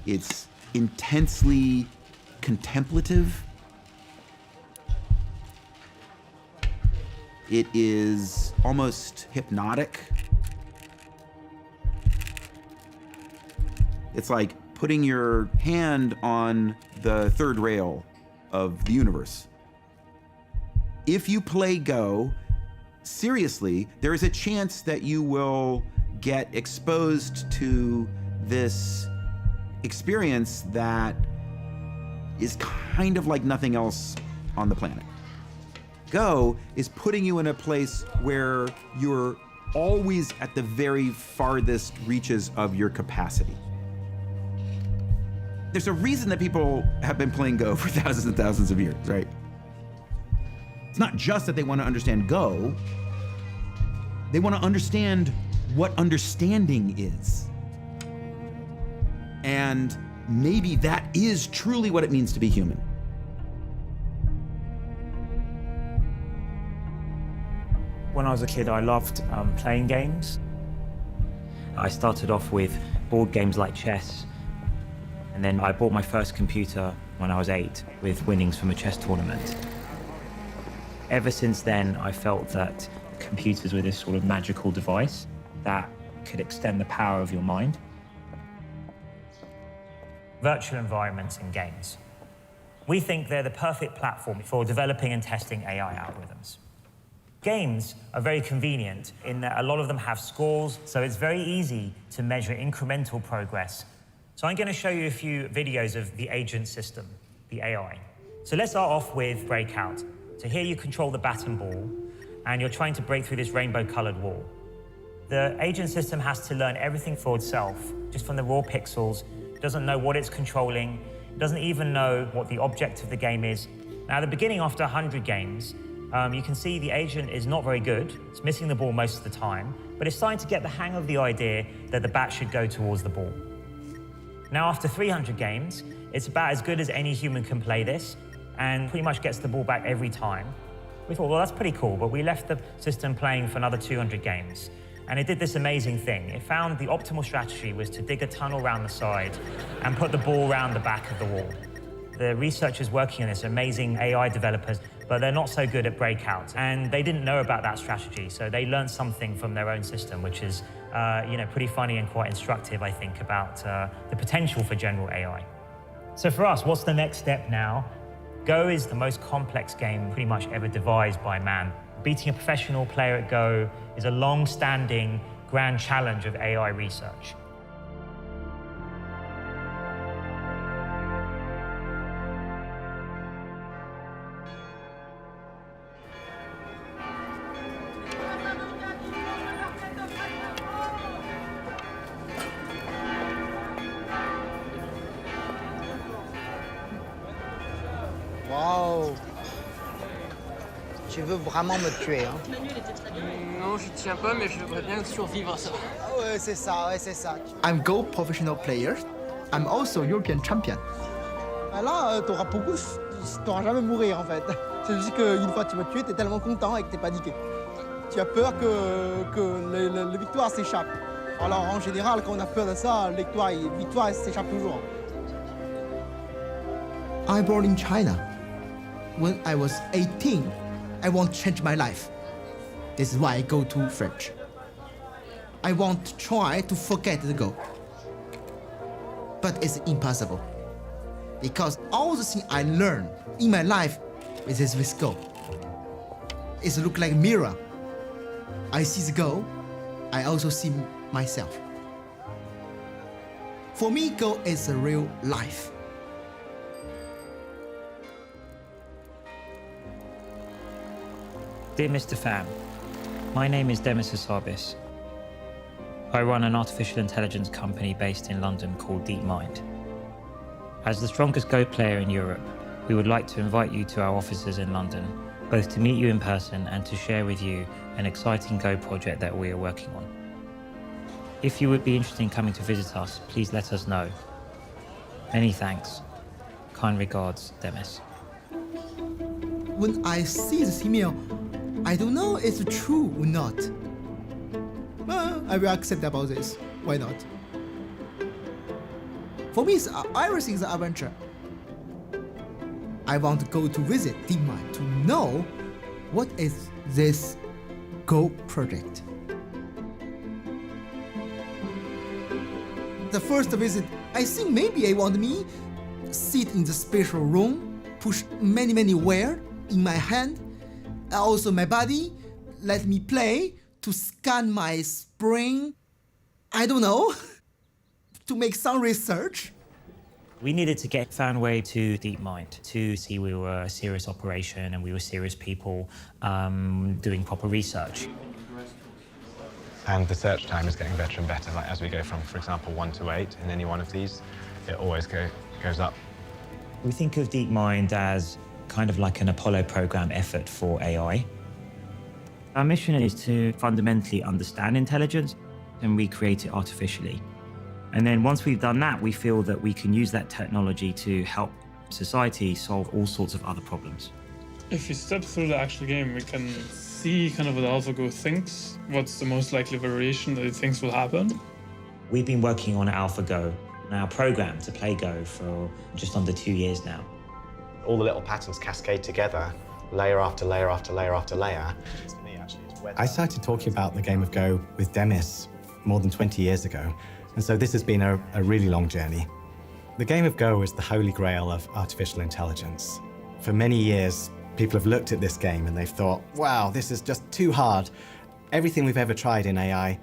It's intensely contemplative. It is almost hypnotic. It's like putting your hand on the third rail of the universe. If you play Go, seriously, there is a chance that you will get exposed to this experience that is kind of like nothing else on the planet. Go is putting you in a place where you're always at the very farthest reaches of your capacity. There's a reason that people have been playing Go for thousands and thousands of years, right? It's not just that they want to understand Go, they want to understand what understanding is. And maybe that is truly what it means to be human. When I was a kid, I loved playing games. I started off with board games like chess, and then I bought my first computer when I was 8 with winnings from a chess tournament. Ever since then, I felt that computers were this sort of magical device that could extend the power of your mind. Virtual environments and games. We think they're the perfect platform for developing and testing AI algorithms. Games are very convenient in that a lot of them have scores, so it's very easy to measure incremental progress. So I'm going to show you a few videos of the agent system, the AI. So let's start off with Breakout. So here you control the bat and ball, and you're trying to break through this rainbow-colored wall. The agent system has to learn everything for itself, just from the raw pixels. It doesn't know what it's controlling. It doesn't even know what the object of the game is. Now, at the beginning, after 100 games, you can see the agent is not very good. It's missing the ball most of the time, but it's starting to get the hang of the idea that the bat should go towards the ball. Now, after 300 games, it's about as good as any human can play this, and pretty much gets the ball back every time. We thought, well, that's pretty cool, but we left the system playing for another 200 games. And it did this amazing thing. It found the optimal strategy was to dig a tunnel around the side and put the ball around the back of the wall. The researchers working on this are amazing AI developers, but they're not so good at Breakout. And they didn't know about that strategy, so they learned something from their own system, which is pretty funny and quite instructive, I think, about the potential for general AI. So for us, what's the next step now? Go is the most complex game pretty much ever devised by man. Beating a professional player at Go is a long-standing grand challenge of AI research. Waouh! Tu veux vraiment me tuer, hein? Non, je tiens pas, mais je voudrais bien survivre à ça. Ah ouais, c'est ça, ouais, c'est ça. I'm Go professional player. I'm also European champion. Ah là, t'auras beaucoup, t'auras jamais mourir en fait. C'est juste qu'une fois que tu vas te tuer, t'es tellement content et que t'es paniqué. Tu as peur que la victoire s'échappe. Alors en général, quand on a peur de ça, la victoire s'échappe toujours. I born in China. When I was 18, I want to change my life. This is why I go to French. I want to try to forget the Go. But it's impossible. Because all the things I learned in my life is with Go. It looks like a mirror. I see the Go, I also see myself. For me, Go is a real life. Dear Mr. Pham, my name is Demis Hassabis. I run an artificial intelligence company based in London called DeepMind. As the strongest Go player in Europe, we would like to invite you to our offices in London, both to meet you in person and to share with you an exciting Go project that we are working on. If you would be interested in coming to visit us, please let us know. Many thanks. Kind regards, Demis. When I see this email, I don't know if it's true or not. I will accept about this. Why not? For me, everything is adventure. I want to go to visit DeepMind to know what is this Go project. The first visit, I think maybe I want me sit in the special room, push many wire in my hand, and also my body, let me play to scan my brain. I don't know, to make some research. We needed to get Fanway to DeepMind to see we were a serious operation and we were serious people doing proper research. And the search time is getting better and better. Like as we go from, for example, 1 to 8 in any one of these, it always goes up. We think of DeepMind as kind of like an Apollo program effort for AI. Our mission is to fundamentally understand intelligence and recreate it artificially. And then once we've done that, we feel that we can use that technology to help society solve all sorts of other problems. If we step through the actual game, we can see kind of what AlphaGo thinks, what's the most likely variation that it thinks will happen. We've been working on AlphaGo, our program to play Go, for just under 2 years now. All the little patterns cascade together, layer after layer after layer after layer. I started talking about the game of Go with Demis more than 20 years ago, and so this has been a really long journey. The game of Go is the holy grail of artificial intelligence. For many years, people have looked at this game and they've thought, wow, this is just too hard. Everything we've ever tried in AI,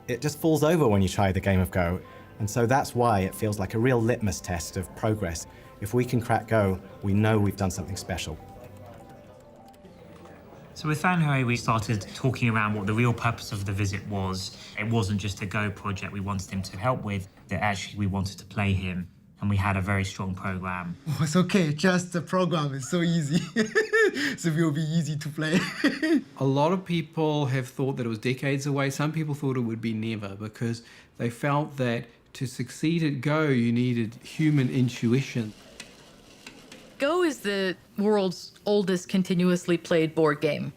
it just falls over when you try the game of Go. And so that's why it feels like a real litmus test of progress. If we can crack Go, we know we've done something special. So with Fanway, we started talking around what the real purpose of the visit was. It wasn't just a Go project we wanted him to help with, that actually we wanted to play him. And we had a very strong program. Oh, it's okay, just the program is so easy. So it will be easy to play. A lot of people have thought that it was decades away. Some people thought it would be never because they felt that to succeed at Go, you needed human intuition. Go is the world's oldest continuously played board game.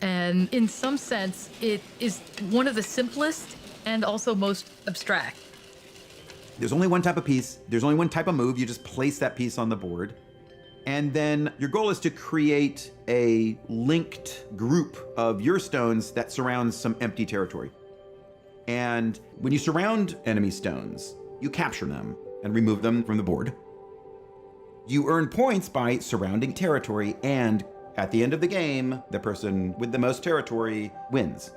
And in some sense, it is one of the simplest and also most abstract. There's only one type of piece, there's only one type of move, you just place that piece on the board. And then your goal is to create a linked group of your stones that surrounds some empty territory. And when you surround enemy stones, you capture them and remove them from the board. You earn points by surrounding territory, and at the end of the game, the person with the most territory wins.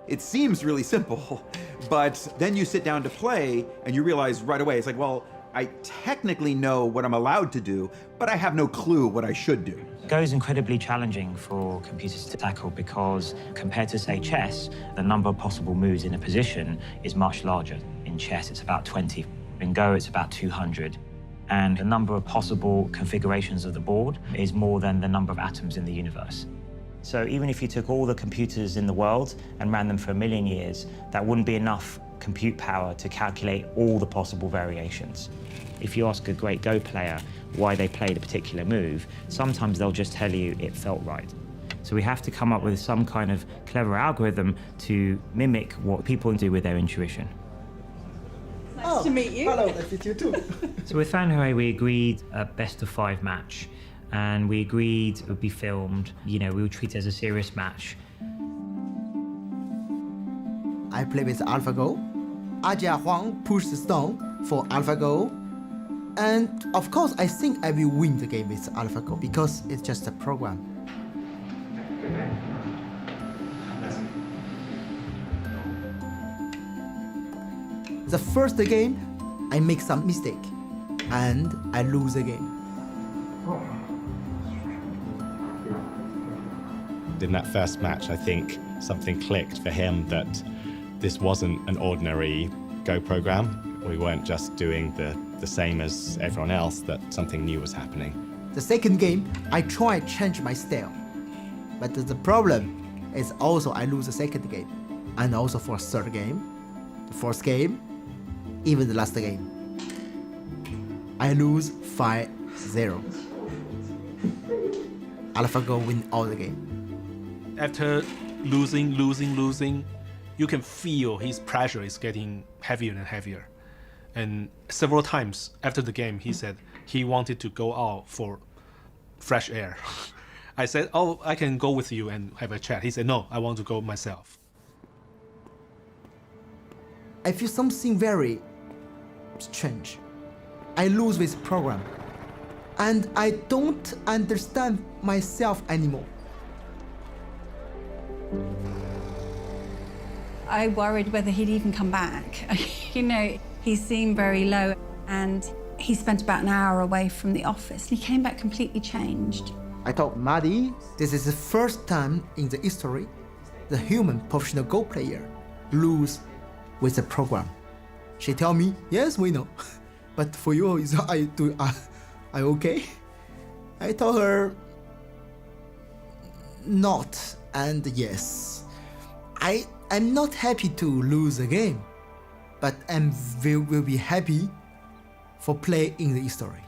It seems really simple, but then you sit down to play and you realize right away, it's like, well, I technically know what I'm allowed to do, but I have no clue what I should do. Go is incredibly challenging for computers to tackle because compared to, say, chess, the number of possible moves in a position is much larger. In chess, it's about 20. In Go, it's about 200. And the number of possible configurations of the board is more than the number of atoms in the universe. So even if you took all the computers in the world and ran them for 1 million years, that wouldn't be enough compute power to calculate all the possible variations. If you ask a great Go player why they played a particular move, sometimes they'll just tell you it felt right. So we have to come up with some kind of clever algorithm to mimic what people do with their intuition. Nice to meet you. Hello, nice to meet you too. So with Fanway, we agreed a best-of-5 match. And we agreed it would be filmed. You know, we would treat it as a serious match. I play with AlphaGo. Ajia Huang pushed the stone for AlphaGo. And of course, I think I will win the game with AlphaGo because it's just a program. The first game, I make some mistake and I lose the game. In that first match, I think something clicked for him that this wasn't an ordinary Go program. We weren't just doing the same as everyone else, that something new was happening. The second game, I try to change my style. But the problem is also I lose the second game. And also for third game, the fourth game, even the last game. I lose 5-0. AlphaGo win all the game. After losing, you can feel his pressure is getting heavier and heavier. And several times after the game, he said he wanted to go out for fresh air. I said, oh, I can go with you and have a chat. He said, no, I want to go myself. I feel something very strange. I lose this program. And I don't understand myself anymore. I worried whether he'd even come back. You know, he seemed very low, and he spent about an hour away from the office. He came back completely changed. I thought, Maddie, this is the first time in the history the human professional Go player lose with the program. She tell me, yes, we know. But for you, is I okay? I told her not and yes. I'm not happy to lose a game, but will be happy for play in the history.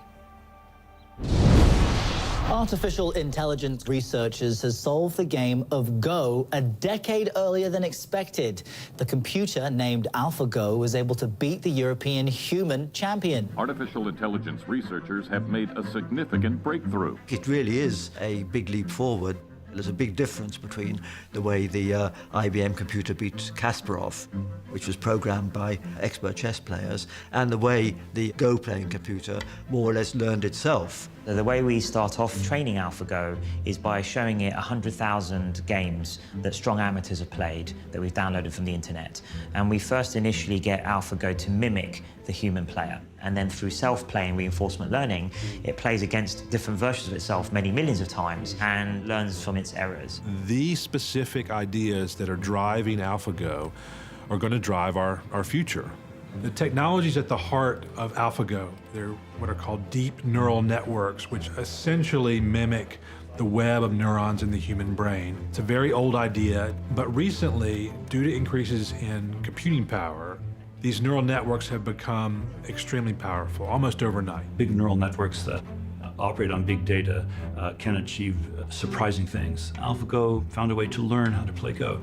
Artificial intelligence researchers has solved the game of Go a decade earlier than expected. The computer, named AlphaGo, was able to beat the European human champion. Artificial intelligence researchers have made a significant breakthrough. It really is a big leap forward. There's a big difference between the way the IBM computer beat Kasparov, which was programmed by expert chess players, and the way the Go playing computer more or less learned itself. The way we start off training AlphaGo is by showing it 100,000 games that strong amateurs have played that we've downloaded from the internet. And we first initially get AlphaGo to mimic the human player. And then through self-play and reinforcement learning, it plays against different versions of itself many millions of times and learns from its errors. The specific ideas that are driving AlphaGo are going to drive our future. The technology's at the heart of AlphaGo. They're what are called deep neural networks, which essentially mimic the web of neurons in the human brain. It's a very old idea, but recently, due to increases in computing power, these neural networks have become extremely powerful, almost overnight. Big neural networks that operate on big data can achieve surprising things. AlphaGo found a way to learn how to play Go.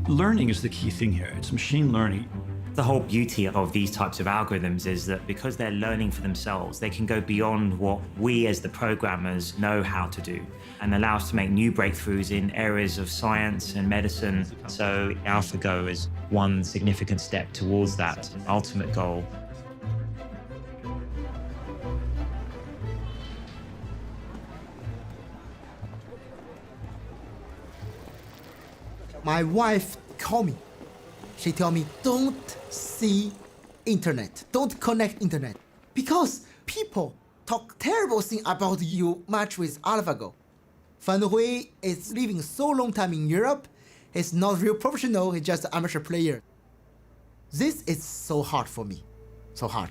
Learning is the key thing here. It's machine learning. The whole beauty of these types of algorithms is that because they're learning for themselves, they can go beyond what we as the programmers know how to do and allow us to make new breakthroughs in areas of science and medicine. So AlphaGo is one significant step towards that ultimate goal. My wife called me. She tell me, don't see internet, don't connect internet, because people talk terrible thing about you match with AlphaGo. Fan Hui is living so long time in Europe, he's not real professional, he's just an amateur player. This is so hard for me, so hard.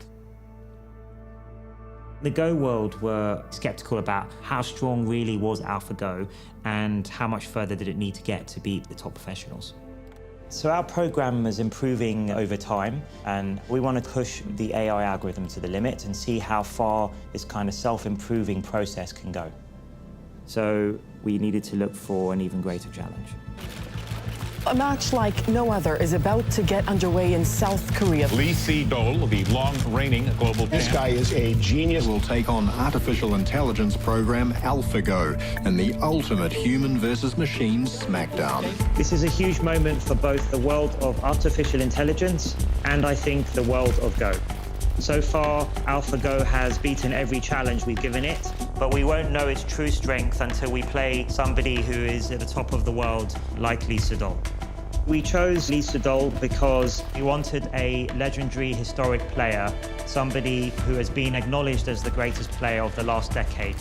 The Go world were skeptical about how strong really was AlphaGo and how much further did it need to get to beat the top professionals. So our program is improving over time, and we want to push the AI algorithm to the limit and see how far this kind of self-improving process can go. So we needed to look for an even greater challenge. A match like no other is about to get underway in South Korea. Lee Sedol, the long-reigning global champ. This guy is a genius. Will take on artificial intelligence program AlphaGo in the ultimate human versus machine smackdown. This is a huge moment for both the world of artificial intelligence and I think the world of Go. So far, AlphaGo has beaten every challenge we've given it, but we won't know its true strength until we play somebody who is at the top of the world, like Lee Sedol. We chose Lee Sedol because we wanted a legendary historic player, somebody who has been acknowledged as the greatest player of the last decade.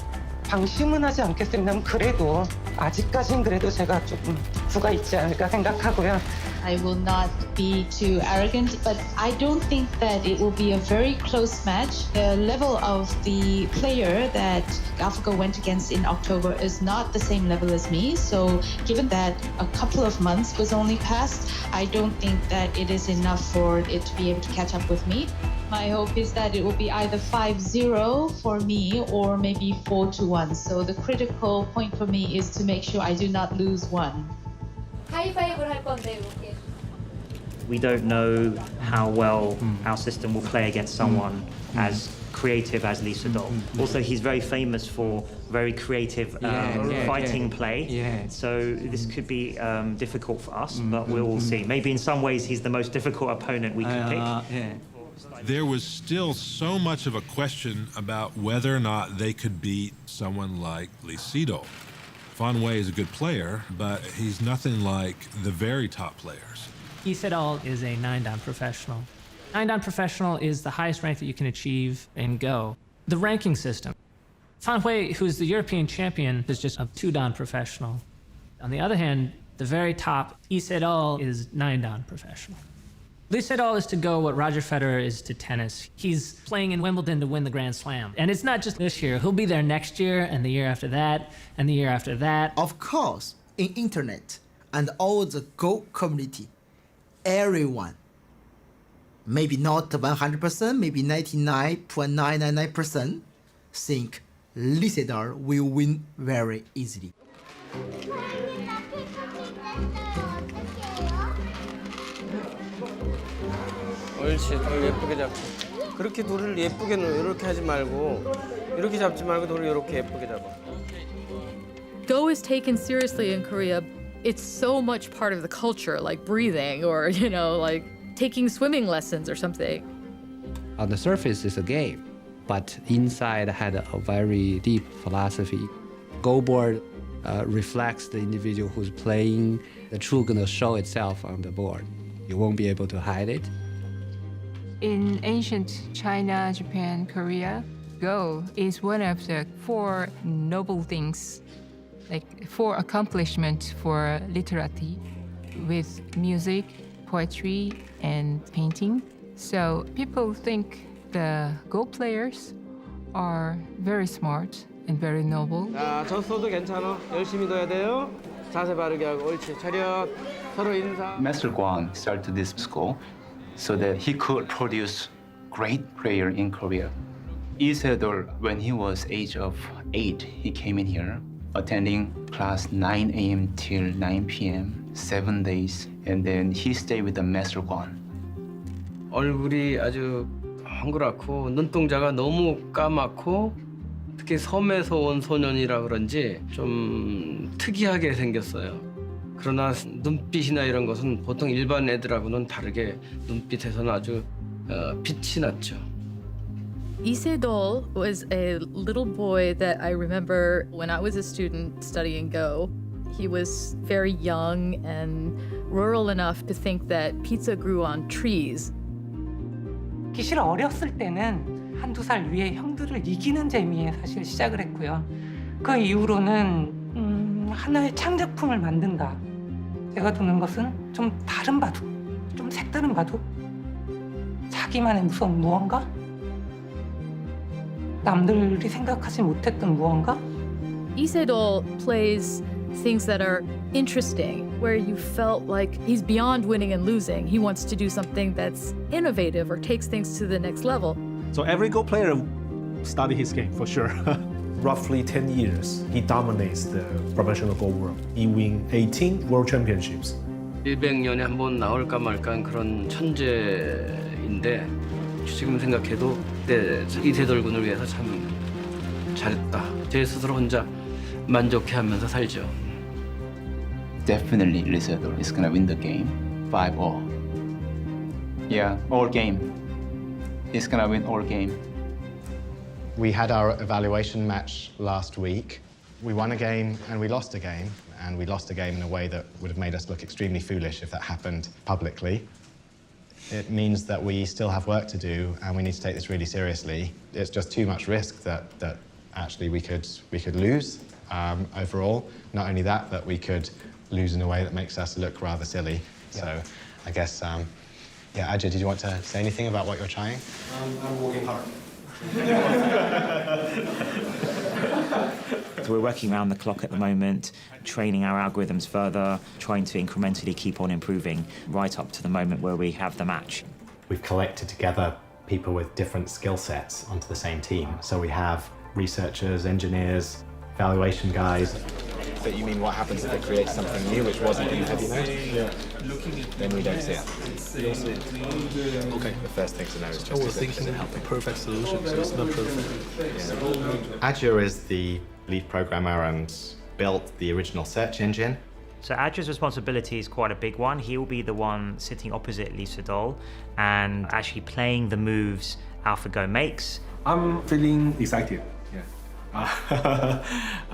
방심은 하지 않겠습니다. 그래도 아직까진 그래도 제가 조금 부가 있지 않을까 생각하고요. I will not be too arrogant, but I don't think that it will be a very close match. The level of the player that AlphaGo went against in October is not the same level as me. So given that a couple of months was only passed, I don't think that it is enough for it to be able to catch up with me. My hope is that it will be either 5-0 for me or maybe 4-1. So the critical point for me is to make sure I do not lose one. 하이파이브를 할 건데 이렇게. We don't know how well our system will play against someone as creative as Lee Sedol. Also, he's very famous for very creative fighting play. So this could be difficult for us, but we'll see. Maybe in some ways he's the most difficult opponent we can pick. There was still so much of a question about whether or not they could beat someone like Lee Sedol. Fan Wei is a good player, but he's nothing like the very top players. Lee Sedol is a 9-dan professional. 9-dan professional is the highest rank that you can achieve in Go. The ranking system. Fan Wei, who's the European champion, is just a 2-dan professional. On the other hand, the very top, Lee Sedol is 9-dan professional. Lee Sedol is to Go what Roger Federer is to tennis. He's playing in Wimbledon to win the Grand Slam. And it's not just this year. He'll be there next year, and the year after that, and the year after that. Of course, in internet and all the Go community, everyone, maybe not 100%, maybe 99.999% think Lee Sedol will win very easily. 옳지, 돌 예쁘게 잡고. 그렇게 돌을 예쁘게 이렇게 하지 말고 이렇게 잡지 말고 돌을 이렇게 예쁘게 잡아. Go is taken seriously in Korea. It's so much part of the culture, like breathing or, like taking swimming lessons or something. On the surface, it's a game, but inside had a very deep philosophy. Go board reflects the individual who's playing. The truth gonna show itself on the board. You won't be able to hide it. In ancient China, Japan, Korea, Go is one of the 4 noble things, like 4 accomplishments for literati, with music, poetry, and painting. So people think the Go players are very smart and very noble. 자, 졌어도 괜찮아. 열심히 둬야 돼요. 자세 바르게 하고 옳지. 차렷. 서로 인사. Master Guan started this school so that he could produce great player in Korea. Lee Sedol, when he was age of 8, he came in here, attending class 9 a.m. till 9 p.m., 7 days, and then he stayed with the Master Guan. 얼굴이 아주 헝그랗고 눈동자가 너무 까맣고 특히 섬에서 온 소년이라 그런지 좀 특이하게 생겼어요. 그러나 눈빛이나 이런 것은 보통 일반 애들하고는 다르게 눈빛에서는 아주 빛이 났죠. Lee Sedol was a little boy that I remember when I was a student studying Go. He was very young and rural enough to think that pizza grew on trees. 사실 어렸을 때는 1-2살 위의 형들을 이기는 재미에 사실 시작을 했고요. 그 이후로는 하나의 창작품을 만든다. 제가 두는 것은 좀 다른 바둑, 좀 색다른 바둑, 자기만의 무서운 무언가? 남들이 생각하지 못했던 무언가? Lee Sedol plays things that are interesting, where you felt like he's beyond winning and losing. He wants to do something that's innovative or takes things to the next level. So every Go player study his game for sure. Roughly 10 years, he dominates the professional Go world. He wins 18 world championships. 100년에 한 번 나올까 말까 그런 천재인데 지금 생각해도 이세돌 군을 위해서 참 잘했다. 제 스스로 혼자 만족해하면서 살죠. Definitely Lee Sedol is gonna win the game 5-all. Yeah, all game. He's gonna win all game. We had our evaluation match last week. We won a game and we lost a game, and we lost a game in a way that would have made us look extremely foolish if that happened publicly. It means that we still have work to do and we need to take this really seriously. It's just too much risk that actually we could lose overall. Not only that, but we could lose in a way that makes us look rather silly. Yeah. So I guess, yeah, Ajay, did you want to say anything about what you're trying? I'm working hard. So we're working around the clock at the moment, training our algorithms further, trying to incrementally keep on improving right up to the moment where we have the match. We've collected together people with different skill sets onto the same team. So we have researchers, engineers, evaluation guys. But you mean what happens if it creates something new which wasn't in heavy mode? Yeah. Then we don't see it. Okay. The first thing to know is I just was thinking the perfect solution, so it's not perfect. Azure is the lead programmer and built the original search engine. So Azure's responsibility is quite a big one. He will be the one sitting opposite Lee Sedol and actually playing the moves AlphaGo makes. I'm feeling excited. Yeah.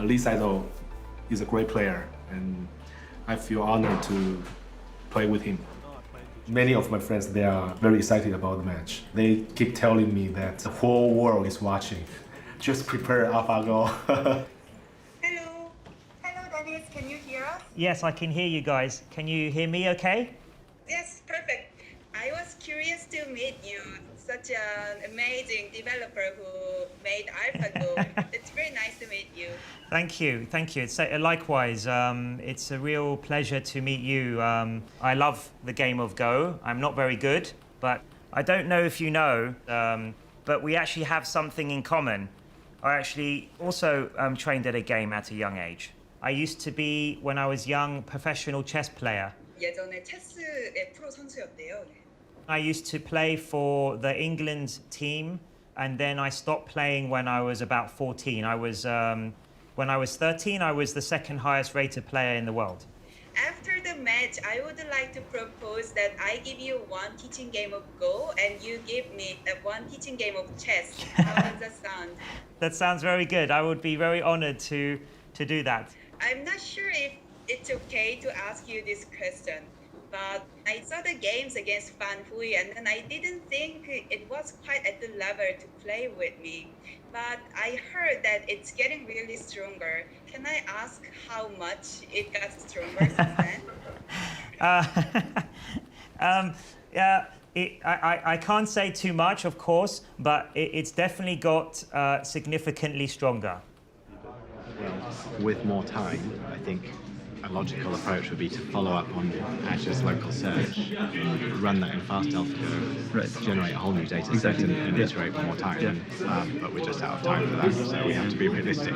Lee Sedol is a great player, and I feel honored to play with him. Many of my friends, they are very excited about the match. They keep telling me that the whole world is watching. Just prepare AlphaGo. Can you hear us? Yes, I can hear you guys. Can you hear me okay? Yes, perfect. I was curious to meet you. Such an amazing developer who made AlphaGo. It's very nice to meet you. Thank you, thank you. It's likewise. It's a real pleasure to meet you. I love the game of Go. I'm not very good, but I don't know if you know, but we actually have something in common. I actually also trained at a game at a young age. I used to be, when I was young, professional chess player. 예전에 체스의 프로 선수였대요. I used to play for the England team, and then I stopped playing when I was about 14. When I was 13, I was the second highest rated player in the world. After the match, I would like to propose that I give you one teaching game of Go and you give me one teaching game of chess. How does that sound? That sounds very good. I would be very honored to do that. I'm not sure if it's okay to ask you this question, but I saw the games against Fan Hui and then I didn't think it was quite at the level to play with me. But I heard that it's getting really stronger. Can I ask how much it got stronger since then? I can't say too much, of course, but it's definitely got significantly stronger. With more time, I think a logical approach would be to follow up on Azure's local search, run that in fast AlphaGo, generate a whole new data set and iterate one more time. But we're just out of time for that, so we have to be realistic.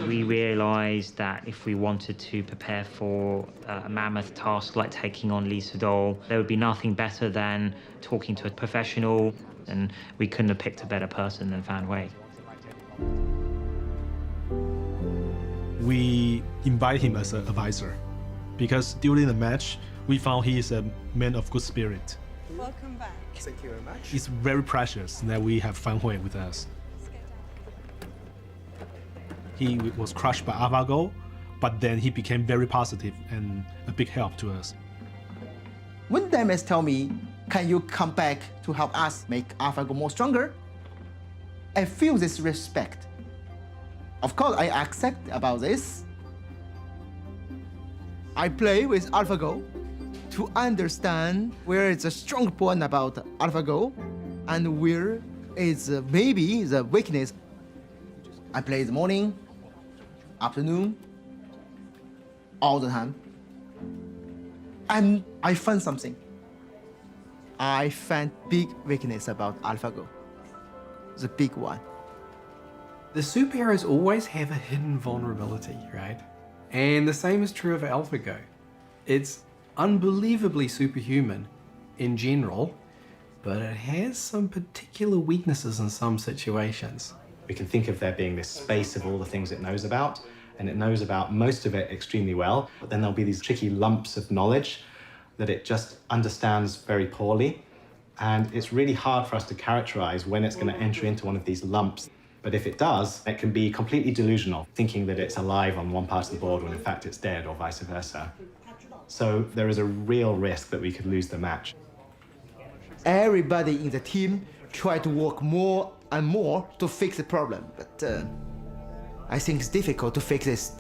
We realized that if we wanted to prepare for a mammoth task like taking on Lee Sedol, there would be nothing better than talking to a professional, and we couldn't have picked a better person than Fan Hui. We invite him as an advisor because during the match, we found he is a man of good spirit. Welcome back. Thank you very much. It's very precious that we have Fan Hui with us. He was crushed by AlphaGo, but then he became very positive and a big help to us. When Demis tell me, can you come back to help us make AlphaGo more stronger? I feel this respect. Of course, I accept about this. I play with AlphaGo to understand where is the strong point about AlphaGo and where is maybe the weakness. I play the morning, afternoon, all the time. And I found something. I found big weakness about AlphaGo. The big one. The superheroes always have a hidden vulnerability, right? And the same is true of AlphaGo. It's unbelievably superhuman in general, but it has some particular weaknesses in some situations. We can think of there being this space of all the things it knows about, and it knows about most of it extremely well, but then there'll be these tricky lumps of knowledge that it just understands very poorly. And it's really hard for us to characterize when it's going to enter into one of these lumps. But if it does, it can be completely delusional, thinking that it's alive on one part of the board when in fact it's dead, or vice versa. So there is a real risk that we could lose the match. Everybody in the team try to work more and more to fix the problem, but I think it's difficult to fix this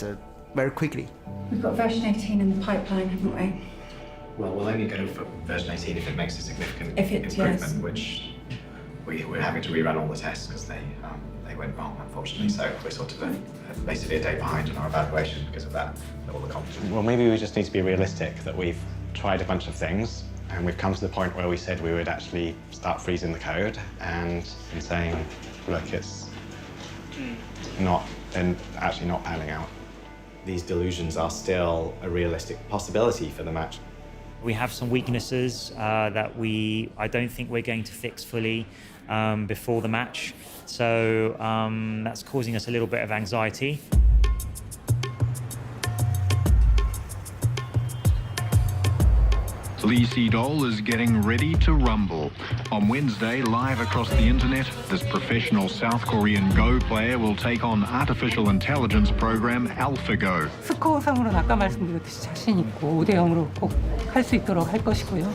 very quickly. We've got version 18 in the pipeline, haven't we? Well, we'll only go for version 18 if it makes a significant improvement, yes. Which we're having to rerun all the tests because they went wrong, unfortunately. So we're sort of basically a day behind on our evaluation because of that. All the competition. Well, maybe we just need to be realistic that we've tried a bunch of things and we've come to the point where we said we would actually start freezing the code and saying, look, it's not, and actually not panning out. these delusions are still a realistic possibility for the match. We have some weaknesses that I don't think we're going to fix fully before the match. So that's causing us a little bit of anxiety. Lee Sedol is getting ready to rumble. On Wednesday, live across the internet, this professional South Korean Go player will take on artificial intelligence program AlphaGo. 스코어상으로는 아까 말씀드렸듯이 자신 있고 5대0으로 꼭 할 수 있도록 할 것이고요.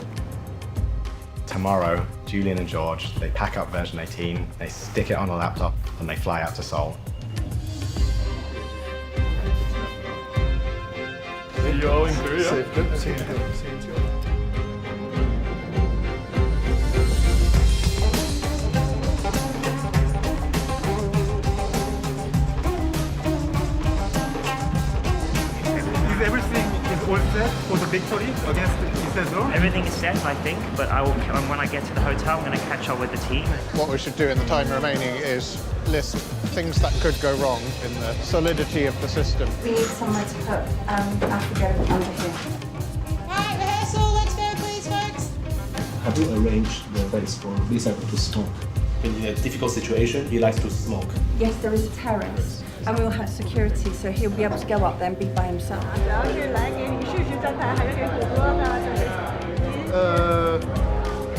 Tomorrow, Julian and George, they pack up version 18, they stick it on a laptop, and they fly out to Seoul. See you all in Korea. Everything is all set for the victory against Isidore? Everything is set, I think, but when I get to the hotel, I'm going to catch up with the team. What we should do in the time remaining is list things that could go wrong in the solidity of the system. We need somewhere to put AlphaGo under here. Alright, rehearsal, let's go please, folks. Have you arranged the place for Lisa to smoke? In a difficult situation, he likes to smoke. Yes, there is a terrace. And we'll have security, so he'll be able to go up there and be by himself.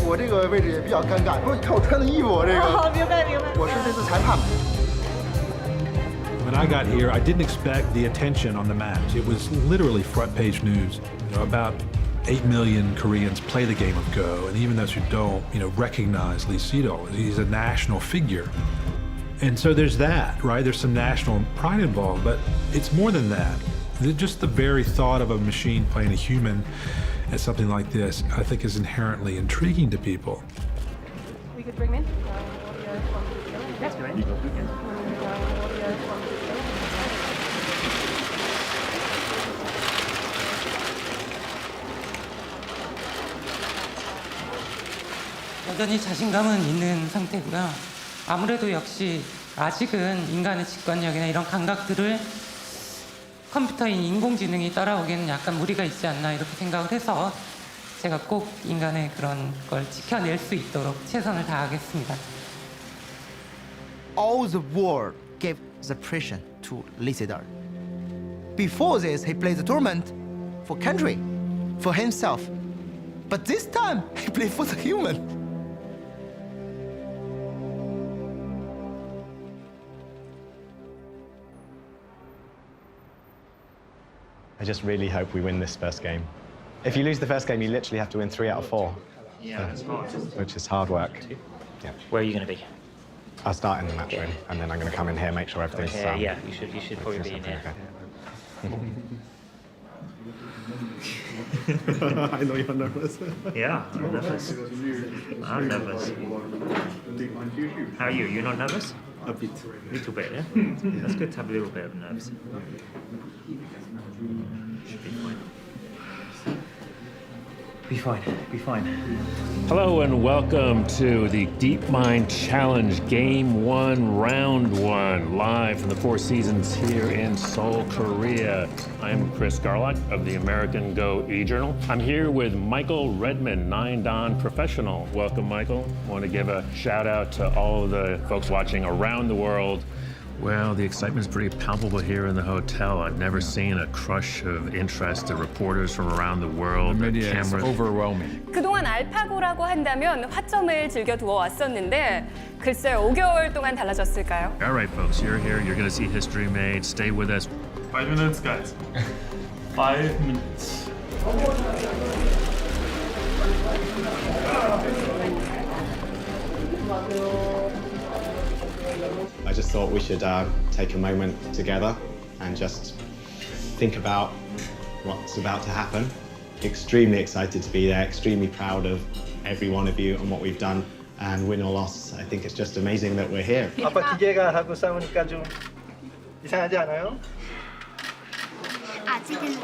我这个位置也比较尴尬，不过你看我穿的衣服，我这个。哦，明白明白。我是这次裁判。 When I got here, I didn't expect the attention on the match. It was literally front page news. You know, about 8 million Koreans play the game of Go, and even those who don't, recognize Lee Sedol. He's a national figure. And so there's that, right? There's some national pride involved, but it's more than that. Just the very thought of a machine playing a human at something like this, I think, is inherently intriguing to people. We could bring him in. That's great. 여전히 자신감은 있는 상태고요. 아무래도 역시 아직은 인간의 직관력이나 이런 감각들을 컴퓨터인 인공지능이 따라오기에는 약간 무리가 있지 않나 이렇게 생각을 해서 제가 꼭 인간의 그런 걸 지켜낼 수 있도록 최선을 다하겠습니다. All the world gave the pressure to Lee Sedol. Before this, he played the tournament for country, for himself. But this time, he played for the human. I just really hope we win this first game. If you lose the first game, you literally have to win 3 out of 4. Yeah, that's hard. Which is hard work. Yeah. Where are you going to be? I'll start in the match room, and then I'm going to come in here, make sure everything's... Yeah, you should probably be in here. I know you're nervous. Yeah, I'm nervous. I'm nervous. How are you? You're not nervous? A bit. A little bit, yeah? That's good to have a little bit of nerves. Should be fine. Be fine, be fine. Hello and welcome to the DeepMind Challenge Game 1, Round 1, live from the Four Seasons here in Seoul, Korea. I'm Chris Garlock of the American Go e-Journal. I'm here with Michael Redman, 9Dan Professional. Welcome, Michael. Want to give a shout out to all of the folks watching around the world. Well, the excitement's pretty palpable here in the hotel. I've never seen a crush of interest of reporters from around the world. The media is overwhelming. 그동안 알파고라고 한다면 화점을 즐겨두어 왔었는데 글쎄요, 5개월 동안 달라졌을까요? All right, folks, you're here. You're going to see history made. Stay with us. 5 minutes, guys. 5 minutes. I just thought we should take a moment together and just think about what's about to happen. Extremely excited to be there, extremely proud of every one of you and what we've done. And win or loss, I think it's just amazing that we're here. 아빠 기계가 하고 싸우니까 좀 이상하지 않아요? 아직은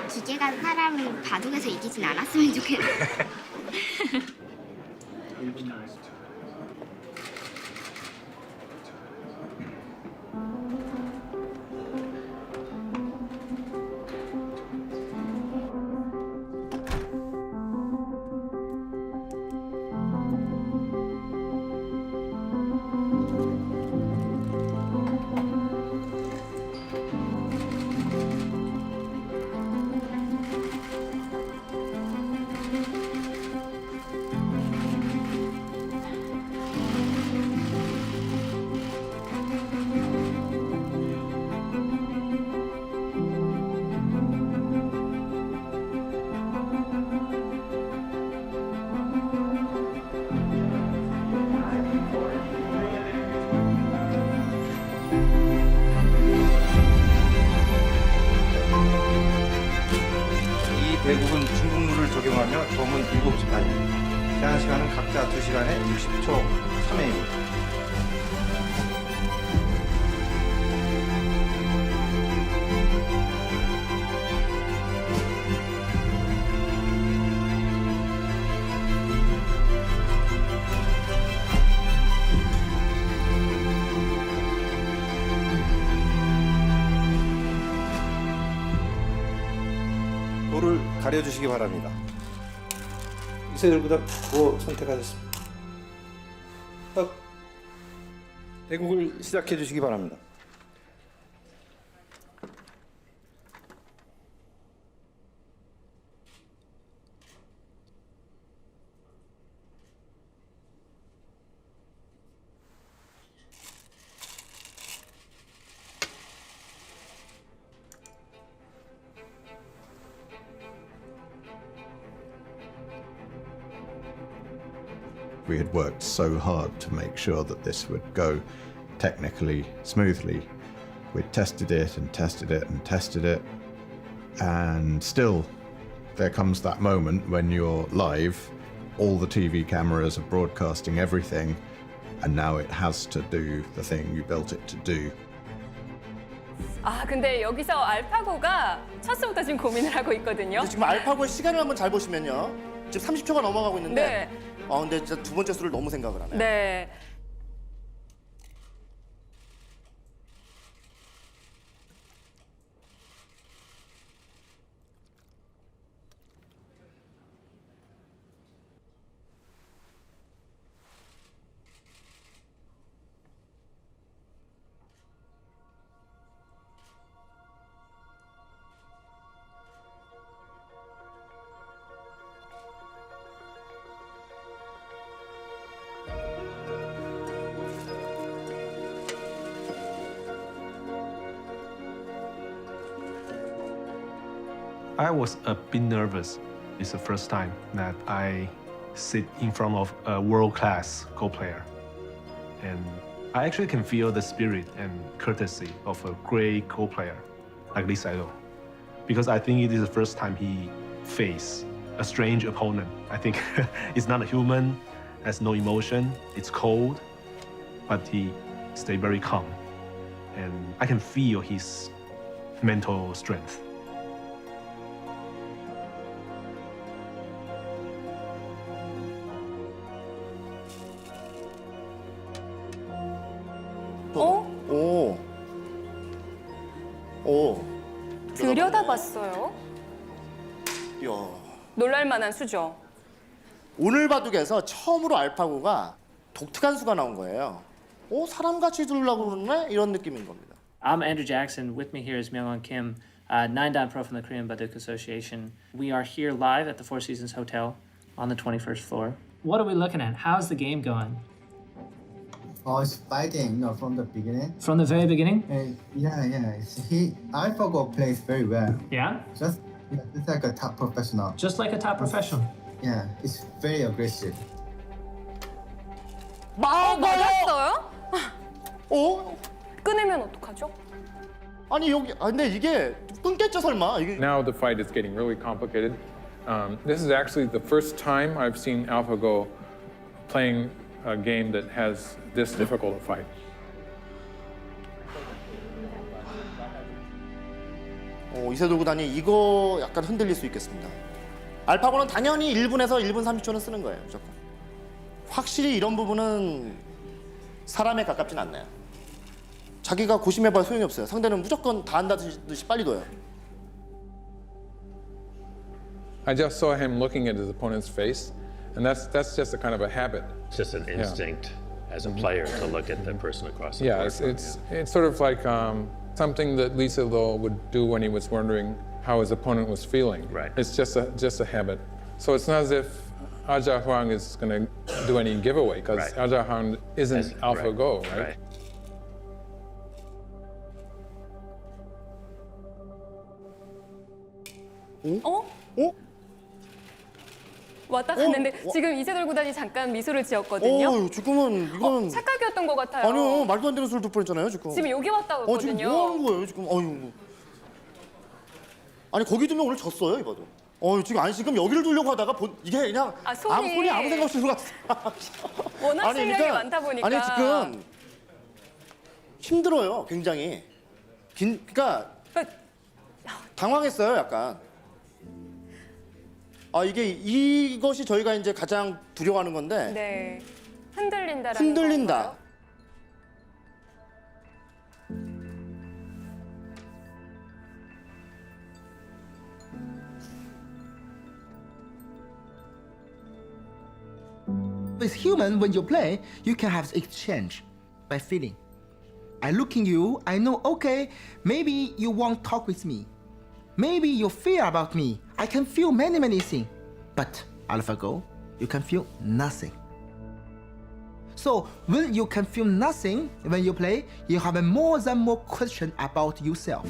기계가 사람을 바둑에서 이기진 않았으면 좋겠어요. 7시 반입니다. 제한 시간은 각자 2시간에 60초 3회입니다. 도를 가려주시기 바랍니다. 이세돌보다 뭐 선택하셨습니다. 대국을 시작해 주시기 바랍니다. We had worked so hard to make sure that this would go technically smoothly. We'd tested it and tested it and tested it, and still there comes that moment when you're live, all the TV cameras are broadcasting everything, and now it has to do the thing you built it to do. 아, 근데 여기서 알파고가 첫수부터 지금 고민을 하고 있거든요. 지금 알파고의 시간을 한번 잘 보시면요. 지금 30초가 넘어가고 있는데 네. 근데 진짜 두 번째 수를 너무 생각을 하네요. 네. I was a bit nervous. It's the first time that I sit in front of a world-class Go player. And I actually can feel the spirit and courtesy of a great Go player like Lee Saito. Because I think it is the first time he faced a strange opponent. I think it's not a human, has no emotion, it's cold, but he stayed very calm. And I can feel his mental strength. 들여다봤어요. 이야. 놀랄만한 수죠. 오늘 바둑에서 처음으로 알파고가 독특한 수가 나온 거예요. 사람같이 두려고 그러네? 이런 느낌인 겁니다. I'm Andrew Jackson. With me here is Myung-won Kim, 9-dan pro from the Korean Baduk Association. We are here live at the Four Seasons Hotel on the 21st floor. What are we looking at? How's the game going? It's fighting, from the beginning. From the very beginning? AlphaGo plays very well. Yeah? Just like a top professional. Just like a top professional. Yeah, it's very aggressive. 맞았어요? 끊으면 어떡하죠? 아니 여기 근데 이게 끊겠죠 설마? Now the fight is getting really complicated. This is actually the first time I've seen AlphaGo playing a game that has this difficult a fight. 이세돌 구단이 이거 약간 흔들릴 수 있겠습니다. 알파고는 당연히 1분에서 1분 30초는 쓰는 거예요, 무조건. 확실히 이런 부분은 사람에 가깝진 않네요. 자기가 고심해봐야 소용이 없어요. 상대는 무조건 다 한다듯이 빨리 둬요. I just saw him looking at his opponent's face, and that's just a kind of a habit. It's just an instinct as a player to look at the person across the Yeah, board. it's sort of like something that Lee Sedol would do when he was wondering how his opponent was feeling. Right. It's just a habit. So it's not as if Aja Huang is going to do any giveaway, because Aja Huang isn't AlphaGo, right? 왔다 갔는데 지금 이세돌 구단이 잠깐 미소를 지었거든요. 지금은 이건 착각이었던 것 같아요. 아니요, 말도 안 되는 소리를 듣을 뻔했잖아요, 지금. 지금 여기 왔다 갔거든요. 지금 뭐 하는 거예요, 지금? 아니 거기 두면 오늘 졌어요, 이봐도. 지금 지금 여기를 두려고 하다가 이게 그냥 손이 아무 생각 없이 들어갔어. 워낙 실력이 많다 보니까. 아니 지금 힘들어요, 굉장히. 그러니까 당황했어요, 약간. 이것이 저희가 이제 가장 두려워하는 건데. 네. 흔들린다라는 흔들린다. 건가요? With human, when you play, you can have exchange by feeling. I look in you, I know, okay, maybe you won't talk with me. Maybe you fear about me. I can feel many things. But AlphaGo, you can feel nothing. So when you can feel nothing when you play, you have a more question about yourself.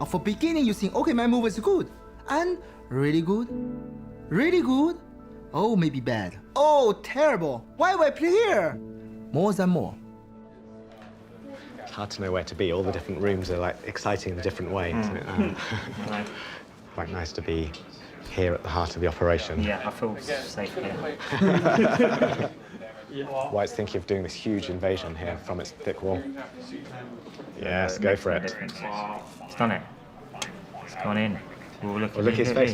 For beginning, you think, okay, my move is good. And really good. Oh, maybe bad. Oh, terrible. Why would I play here? More. It's hard to know where to be. All the different rooms are like exciting in a different way. Isn't it? Quite nice to be here at the heart of the operation. Yeah, I feel safe here. White's thinking of doing this huge invasion here from its thick wall. Yes, go for it. It's done it. It's gone in. Look at his face.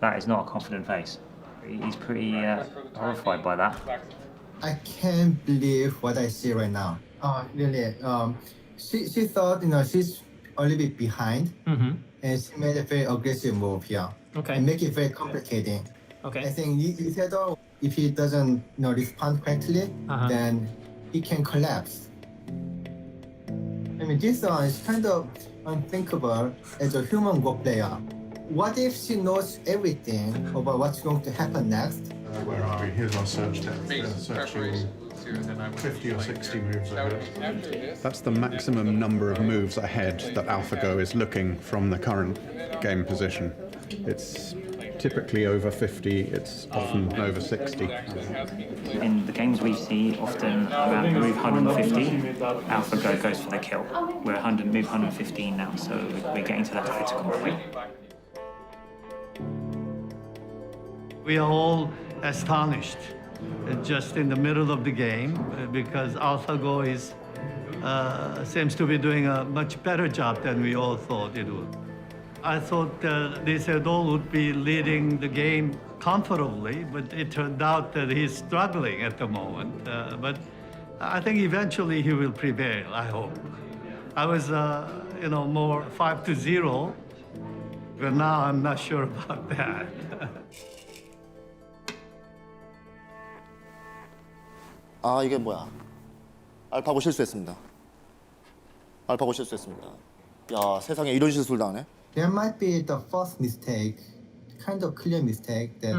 That is not a confident face. He's pretty horrified by that. I can't believe what I see right now. Really. She thought, she's a little bit behind, and she made a very aggressive move here. Okay. And make it very complicating. Okay. I think Isidore, if he doesn't, respond correctly, then he can collapse. I mean, this is kind of unthinkable as a human Go player. What if she knows everything about what's going to happen next? Where are we? Here's our search tab. Searching 50 or 60 moves ahead. That's the maximum number of moves ahead that AlphaGo is looking from the current game position. It's typically over 50, it's often over 60. In the games we see, often around move 150, AlphaGo goes for the kill. We're move 115 now, so we're getting to that critical point. We are all astonished just in the middle of the game because AlphaGo seems to be doing a much better job than we all thought it would. I thought Isidore would be leading the game comfortably, but it turned out that he's struggling at the moment. But I think eventually he will prevail, I hope. I was, more 5-0, but now I'm not sure about that. 이게 뭐야? 알파고 실수했습니다. 야, 세상에 이런 실수를 당하네. There might be the first mistake, kind of clear mistake that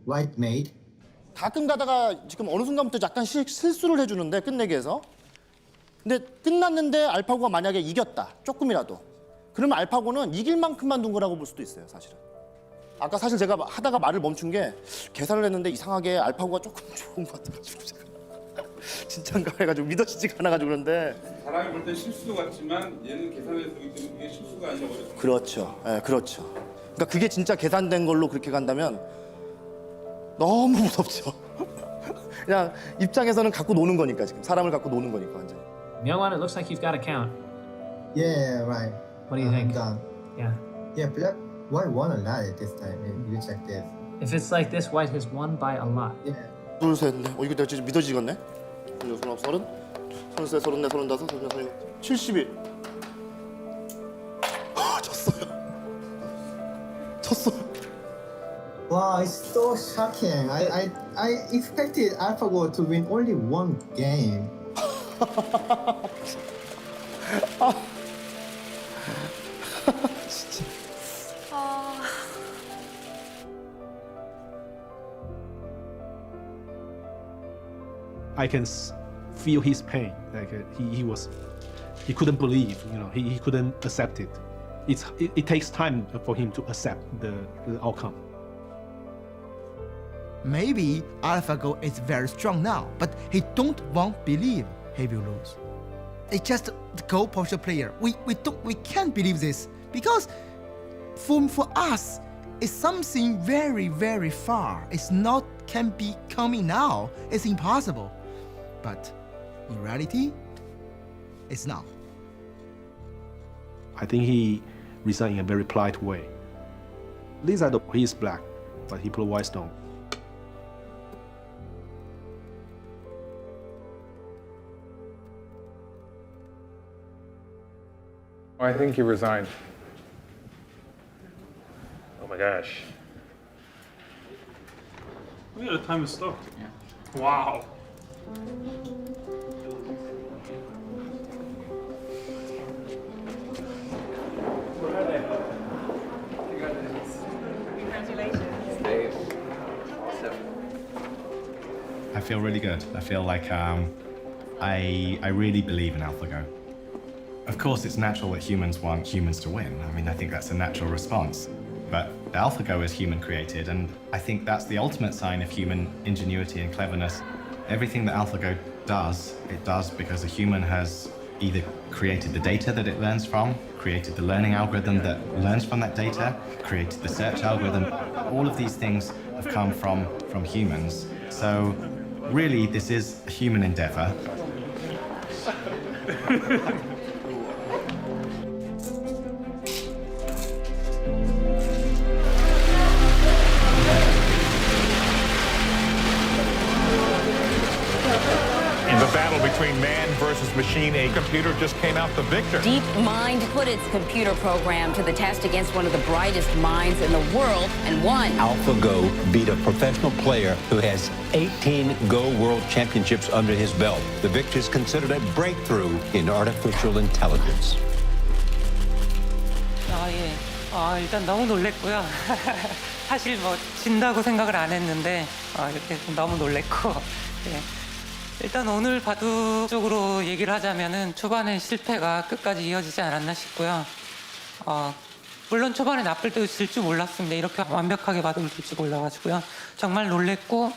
White made. 가끔 가다가 지금 어느 순간부터 약간 실수를 해주는데 끝내기 위해서. 근데 끝났는데 알파고가 만약에 이겼다, 조금이라도. 그러면 알파고는 이길 만큼만 둔 거라고 볼 수도 있어요, 사실은. 아까 사실 제가 하다가 말을 멈춘 게 계산을 했는데 이상하게 알파고가 조금 좋은 것 같아가지고 제가 진짠가 해가지고 믿어지지가 않아가지고 그런데 사람이 볼 때 실수 같지만 얘는 계산해서 그기 때문에 그게 실수가 아니라 버렸어요. 그렇죠. 네, 그렇죠. 그러니까 그게 진짜 계산된 걸로 그렇게 간다면 너무 무섭죠. 그냥 입장에서는 갖고 노는 거니까 지금 사람을 갖고 노는 거니까 완전. Myungwon, it looks like you've got a count. Yeah, right. What do you think? Done. Yeah. Yeah, Black White won a lot at this time. You check this. If it's like this, White has won by a lot. Yeah. 둘, 셋, 넷. 이거 내가 진짜 믿어지겠네. 29, 30, 33, 34, 35, 36, 71. 졌어요. Wow, it's so shocking. I expected AlphaGo to win only one game. 진짜. I can feel his pain. Like he couldn't believe. He couldn't accept it. It takes time for him to accept the outcome. Maybe AlphaGo is very strong now, but he won't believe he will lose. It's just the Go Porsche player. We can't believe this Because for us, it's something very, very far. It's not can be coming now. It's impossible. But in reality, it's now. I think he resigned in a very polite way. Lee Sedol, he is black, but he put a white stone. I think he resigned. Oh my gosh. Oh yeah, the time is stopped. Yeah. Wow. I feel really good. I feel like I really believe in AlphaGo. Of course, it's natural that humans want humans to win. I mean, I think that's a natural response. But AlphaGo is human created, and I think that's the ultimate sign of human ingenuity and cleverness. Everything that AlphaGo does, it does because a human has either created the data that it learns from, created the learning algorithm that learns from that data, created the search algorithm. All of these things have come from humans. So really, this is a human endeavor. In the battle between man versus machine, a computer just came out the victor. DeepMind put its computer program to the test against one of the brightest minds in the world and won. AlphaGo beat a professional player who has 18 Go World Championships under his belt. The victory is considered a breakthrough in artificial intelligence. 일단 너무 놀랬고요. 사실 뭐 진다고 생각을 안 했는데 이렇게 너무 놀랬고. 예. 일단 오늘 바둑 쪽으로 얘기를 하자면은 초반에 실패가 끝까지 이어지지 않았나 싶고요. 물론 초반에 나쁠 때도 질 줄 몰랐습니다. 이렇게 완벽하게 바둑을 둘 줄 몰라가지고요. 정말 놀랬고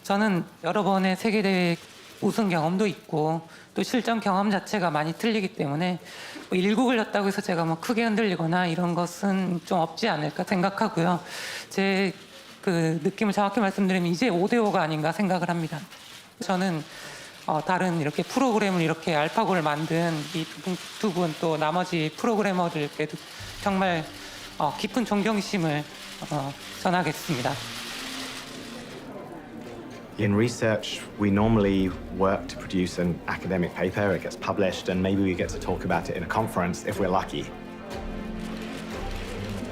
저는 여러 번의 세계대회 우승 경험도 있고 또 실전 경험 자체가 많이 틀리기 때문에 뭐 일구 걸렸다고 해서 제가 뭐 크게 흔들리거나 이런 것은 좀 없지 않을까 생각하고요. 제 그 느낌을 정확히 말씀드리면 이제 5대5가 아닌가 생각을 합니다. 저는 다른 이렇게 프로그램을 이렇게 알파고를 만든 이 두 분 또 나머지 프로그래머들께도 정말 깊은 존경심을 전하겠습니다. In research, we normally work to produce an academic paper, it gets published, and maybe we get to talk about it in a conference if we're lucky.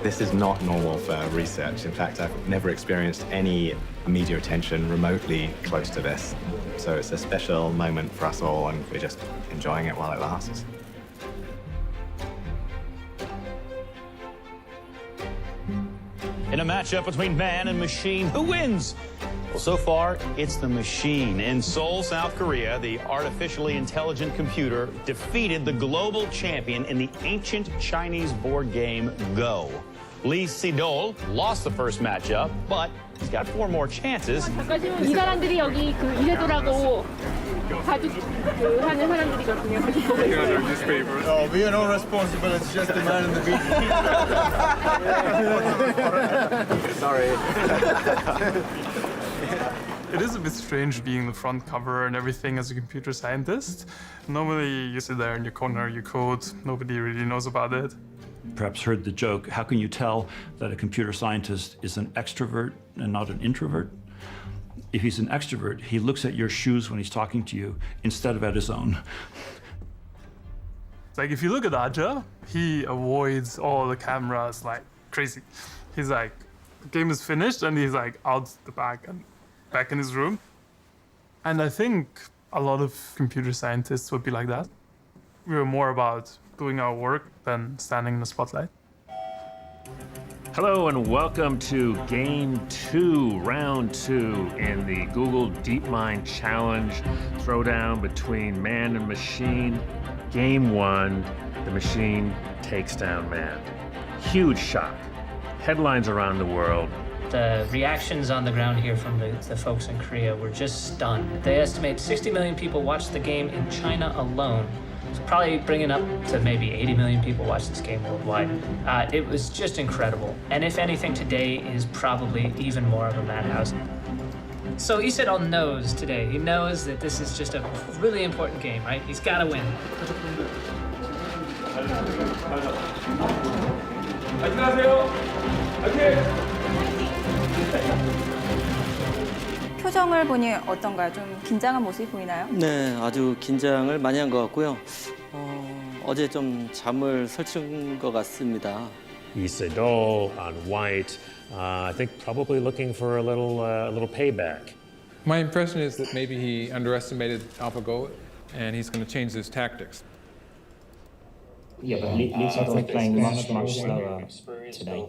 This is not normal for research. In fact, I've never experienced any media attention remotely close to this. So it's a special moment for us all, and we're just enjoying it while it lasts. In a matchup between man and machine, who wins? Well, so far, it's the machine. In Seoul, South Korea, the artificially intelligent computer defeated the global champion in the ancient Chinese board game Go. Lee Sedol lost the first matchup, but he's got 4 more chances. 잠깐만요. 이 사람들이 여기 그 이세돌하고 바둑 하는 사람들이거든요. Oh, we are not responsible. It's just the man in the beat. Sorry. It is a bit strange being the front cover and everything as a computer scientist. Normally you sit there in your corner, you code, nobody really knows about it. Perhaps heard the joke, how can you tell that a computer scientist is an extrovert and not an introvert? If he's an extrovert, he looks at your shoes when he's talking to you instead of at his own. Like if you look at Aja, he avoids all the cameras like crazy. He's like, the game is finished and he's like out the back and back in his room. And I think a lot of computer scientists would be like that. We were more about doing our work than standing in the spotlight. Hello and welcome to Game 2, Round 2 in the Google DeepMind Challenge throwdown between man and machine. Game 1, the machine takes down man. Huge shock. Headlines around the world. The reactions on the ground here from the folks in Korea were just stunned. They estimate 60 million people watched the game in China alone. Probably bringing up to maybe 80 million people watch this game worldwide. It was just incredible. And if anything, today is probably even more of a madhouse. So Isidol knows today. He knows that this is just a really important game, right? He's got to win. 표정을 보니 어떤가요? 좀 긴장한 모습이 보이나요? 네, 아주 긴장을 많이 한 것 같고요. 어제 좀 잠을 설친 것 같습니다. Isidol on white, I think probably looking for a little payback. My impression is that maybe he underestimated AlphaGo and he's going to change his tactics. Yeah, but Lee's playing much slower today,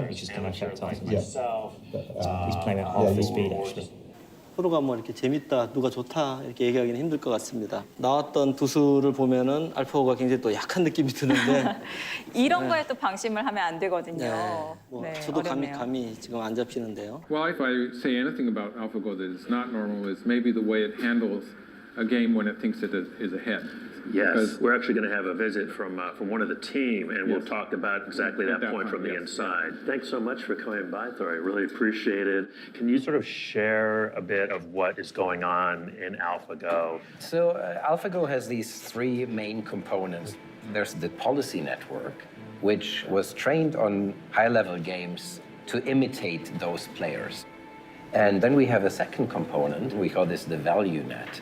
which is going to affect us. He's playing at half the speed, actually. 서로가 뭐 이렇게 재밌다, 누가 좋다 이렇게 얘기하기는 힘들 것 같습니다. 나왔던 두 수를 보면은 알파고가 굉장히 또 약한 느낌이 드는데 이런 거에 또 방심을 하면 안 되거든요. 네, 저도 어렵네요. 감이 지금 안 잡히는데요. Well, if I say anything about AlphaGo that is not normal is maybe the way it handles a game when it thinks it is ahead. Yes, we're actually going to have a visit from one of the team, and we'll talk about exactly that point from the inside. Thanks so much for coming by, Thor. I really appreciate it. Can you sort of share a bit of what is going on in AlphaGo? So AlphaGo has these three main components. There's the policy network, which was trained on high-level games to imitate those players. And then we have a second component, we call this the value net.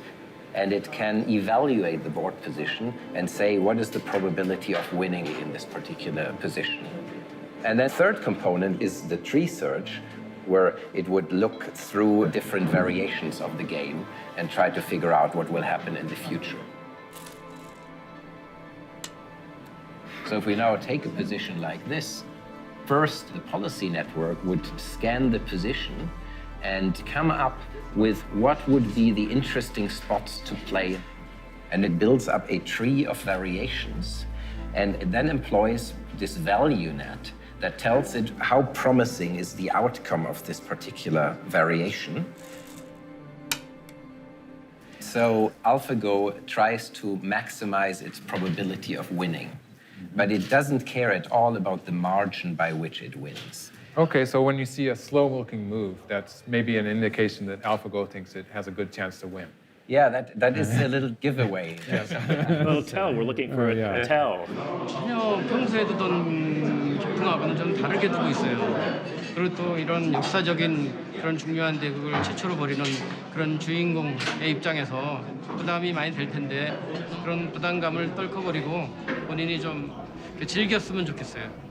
And it can evaluate the board position and say what is the probability of winning in this particular position. And then third component is the tree search, where it would look through different variations of the game and try to figure out what will happen in the future. So if we now take a position like this, first the policy network would scan the position and come up with what would be the interesting spots to play. And it builds up a tree of variations, and it then employs this value net that tells it how promising is the outcome of this particular variation. So AlphaGo tries to maximize its probability of winning, but it doesn't care at all about the margin by which it wins. Okay, so when you see a slow-looking move, that's maybe an indication that AlphaGo thinks it has a good chance to win. Yeah, that is a little giveaway. Well, tell. We're looking for a tell. 전혀 평소에 두던 기풍하고는 좀 다르게 두고 있어요. 그리고 또 이런 역사적인 그런 중요한 대국을 최초로 벌이는 그런 주인공의 입장에서 부담이 많이 될 텐데 그런 부담감을 떨쳐버리고 본인이 좀 즐겼으면 좋겠어요.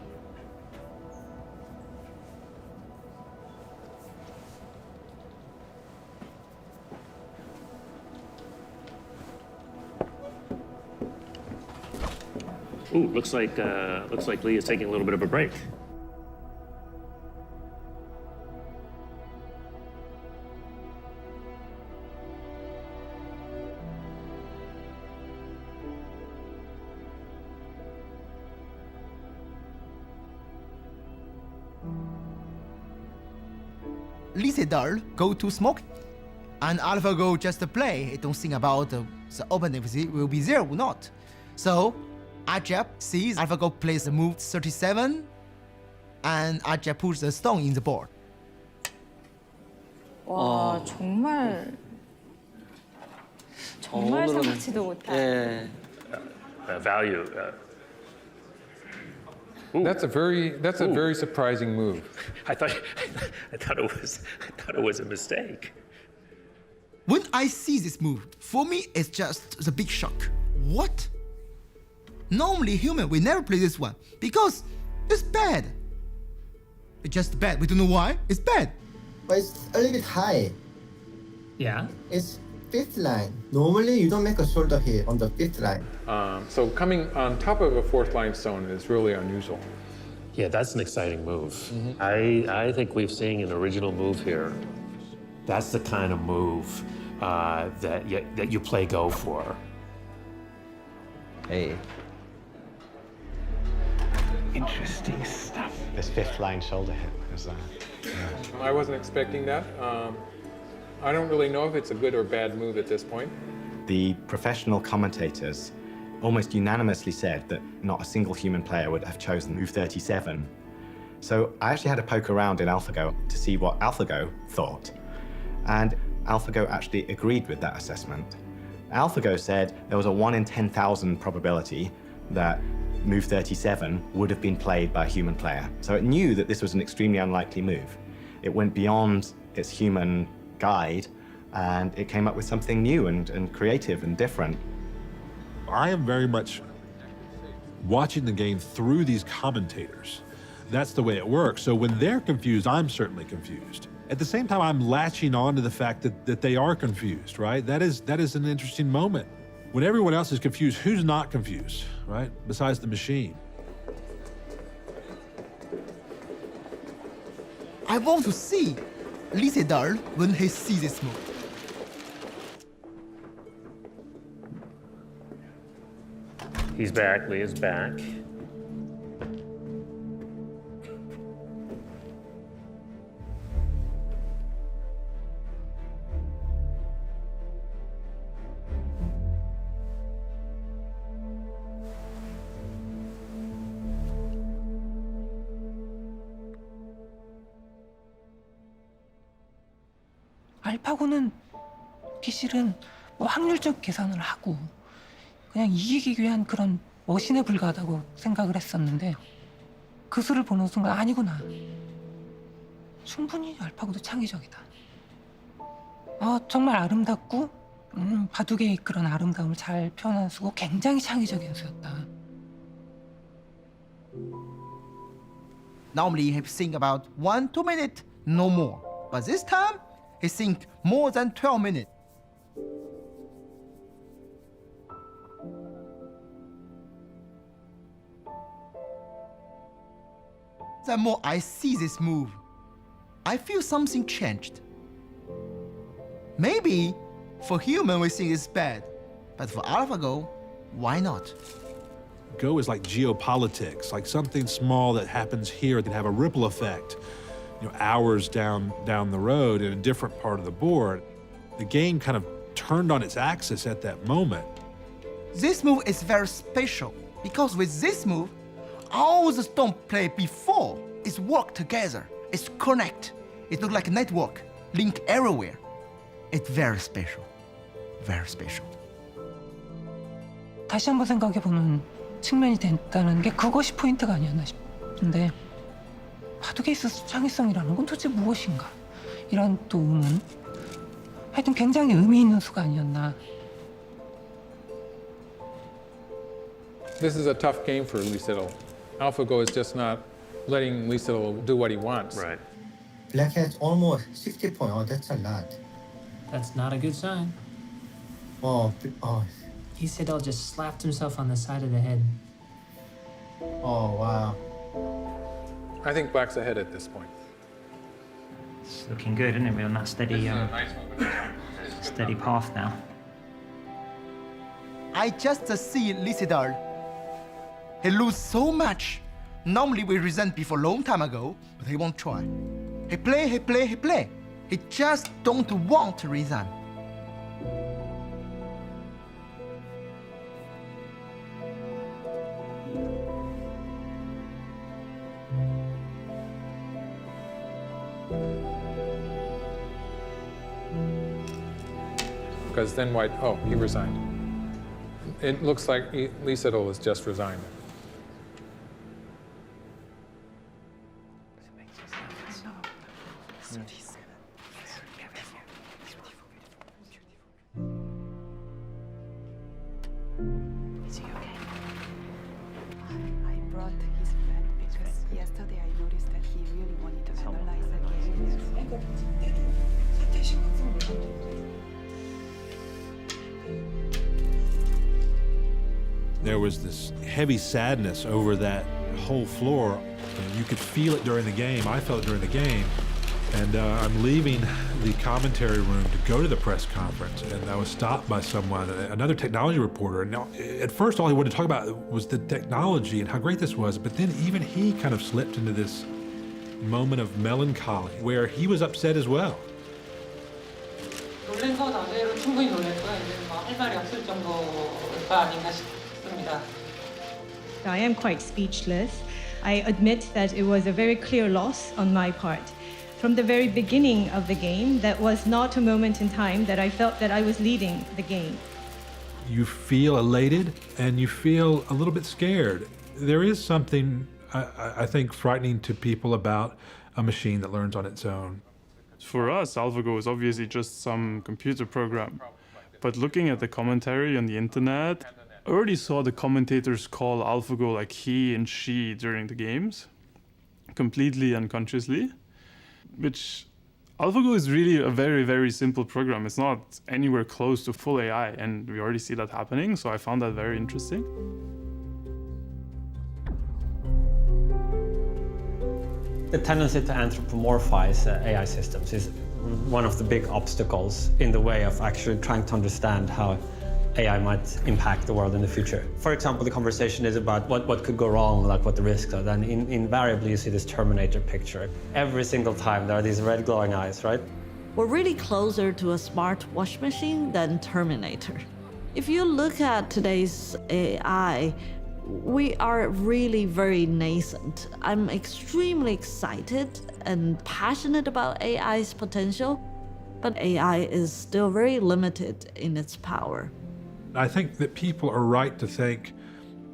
Ooh, looks like Lee is taking a little bit of a break. Lee Sedol go to smoke, and AlphaGo just play. It don't think about the open if it will be there or not. So Ajab sees AlphaGo plays the move 37, and Ajab puts the stone in the board. 와, 정말 생각지도 못한. Value. That's a very surprising move. I thought it was a mistake. When I see this move, for me it's just the big shock. What? Normally human will never play this one because it's bad. It's just bad. We don't know why. It's bad. But it's a little bit high. Yeah. It's fifth line. Normally you don't make a shoulder hit on the fifth line. So coming on top of a fourth line stone is really unusual. Yeah, that's an exciting move. I think we've seen an original move here. That's the kind of move that you play Go for. Hey. Interesting stuff. This fifth line shoulder hit was I wasn't expecting that. I don't really know if it's a good or bad move at this point. The professional commentators almost unanimously said that not a single human player would have chosen move 37. So I actually had to poke around in AlphaGo to see what AlphaGo thought. And AlphaGo actually agreed with that assessment. AlphaGo said there was a 1 in 10,000 probability that move 37 would have been played by a human player. So it knew that this was an extremely unlikely move. It went beyond its human guide, and it came up with something new and creative and different. I am very much watching the game through these commentators. That's the way it works. So when they're confused, I'm certainly confused. At the same time, I'm latching on to the fact that they are confused, right? That is an interesting moment. When everyone else is confused, who's not confused, right? Besides the machine. I want to see Lee Sedol when he sees this move. He's back, Lee is back. 알파고는 기실은 뭐 확률적 계산을 하고 그냥 이기기 위한 그런 머신에 불과하다고 생각을 했었는데 그 수를 보는 순간 아니구나. 충분히 알파고도 창의적이다. 정말 아름답고 바둑의 그런 아름다움을 잘 표현한 수고 굉장히 창의적인 수였다. Normally he think about 1-2 minutes, no more. But this time, he think more than 12 minutes. The more I see this move, I feel something changed. Maybe for human we think it's bad, but for AlphaGo, why not? Go is like geopolitics, like something small that happens here can have a ripple effect, hours down the road in a different part of the board. The game kind of turned on its axis at that moment. This move is very special because with this move, all the stone play before is work together. It's connect. It looks like a network, link everywhere. It's very special, very special. 다시 한번 생각해보는 측면이 됐다는 게 그것이 포인트가 아니었나 싶은데 바둑에 있어서 창의성이라는 건 도대체 무엇인가? 이런 또 의문. 하여튼 굉장히 의미 있는 수가 아니었나. This is a tough game for Lee Sedol. AlphaGo is just not letting Lee Sedol do what he wants. Right. Black has almost 60 points. Oh, that's a lot. That's not a good sign. Oh. Lee Sedol just slapped himself on the side of the head. Oh, wow. I think Black's ahead at this point. It's looking good, isn't it? We're on that steady path now. I just see Lee Sedol. He lose so much. Normally we resent before long time ago, but he won't try. He play. He just don't want to resign. Because then White, he resigned. It looks like Lee Sedol has just resigned. Is he okay? I brought his friend because yesterday I noticed that he really wanted to analyze the game. There was this heavy sadness over that whole floor. You could feel it during the game. I felt it during the game. And I'm leaving the commentary room to go to the press conference, and I was stopped by someone, another technology reporter. And at first, all he wanted to talk about was the technology and how great this was, but then even he kind of slipped into this moment of melancholy where he was upset as well. 놀란 거 나대로 충분히 놀랬고요. 이제 할 말이 없을 정도가 아닌가 싶습니다. I am quite speechless. I admit that it was a very clear loss on my part. From the very beginning of the game, that was not a moment in time that I felt that I was leading the game. You feel elated and you feel a little bit scared. There is something, I think, frightening to people about a machine that learns on its own. For us, AlphaGo is obviously just some computer program. But looking at the commentary on the internet, I already saw the commentators call AlphaGo like he and she during the games, completely unconsciously, which AlphaGo is really a very, very simple program. It's not anywhere close to full AI, and we already see that happening, so I found that very interesting. The tendency to anthropomorphize AI systems is one of the big obstacles in the way of actually trying to understand how AI might impact the world in the future. For example, the conversation is about what could go wrong, like what the risks are. Then invariably you see this Terminator picture. Every single time there are these red glowing eyes, right? We're really closer to a smart wash machine than Terminator. If you look at today's AI, we are really very nascent. I'm extremely excited and passionate about AI's potential, but AI is still very limited in its power. I think that people are right to think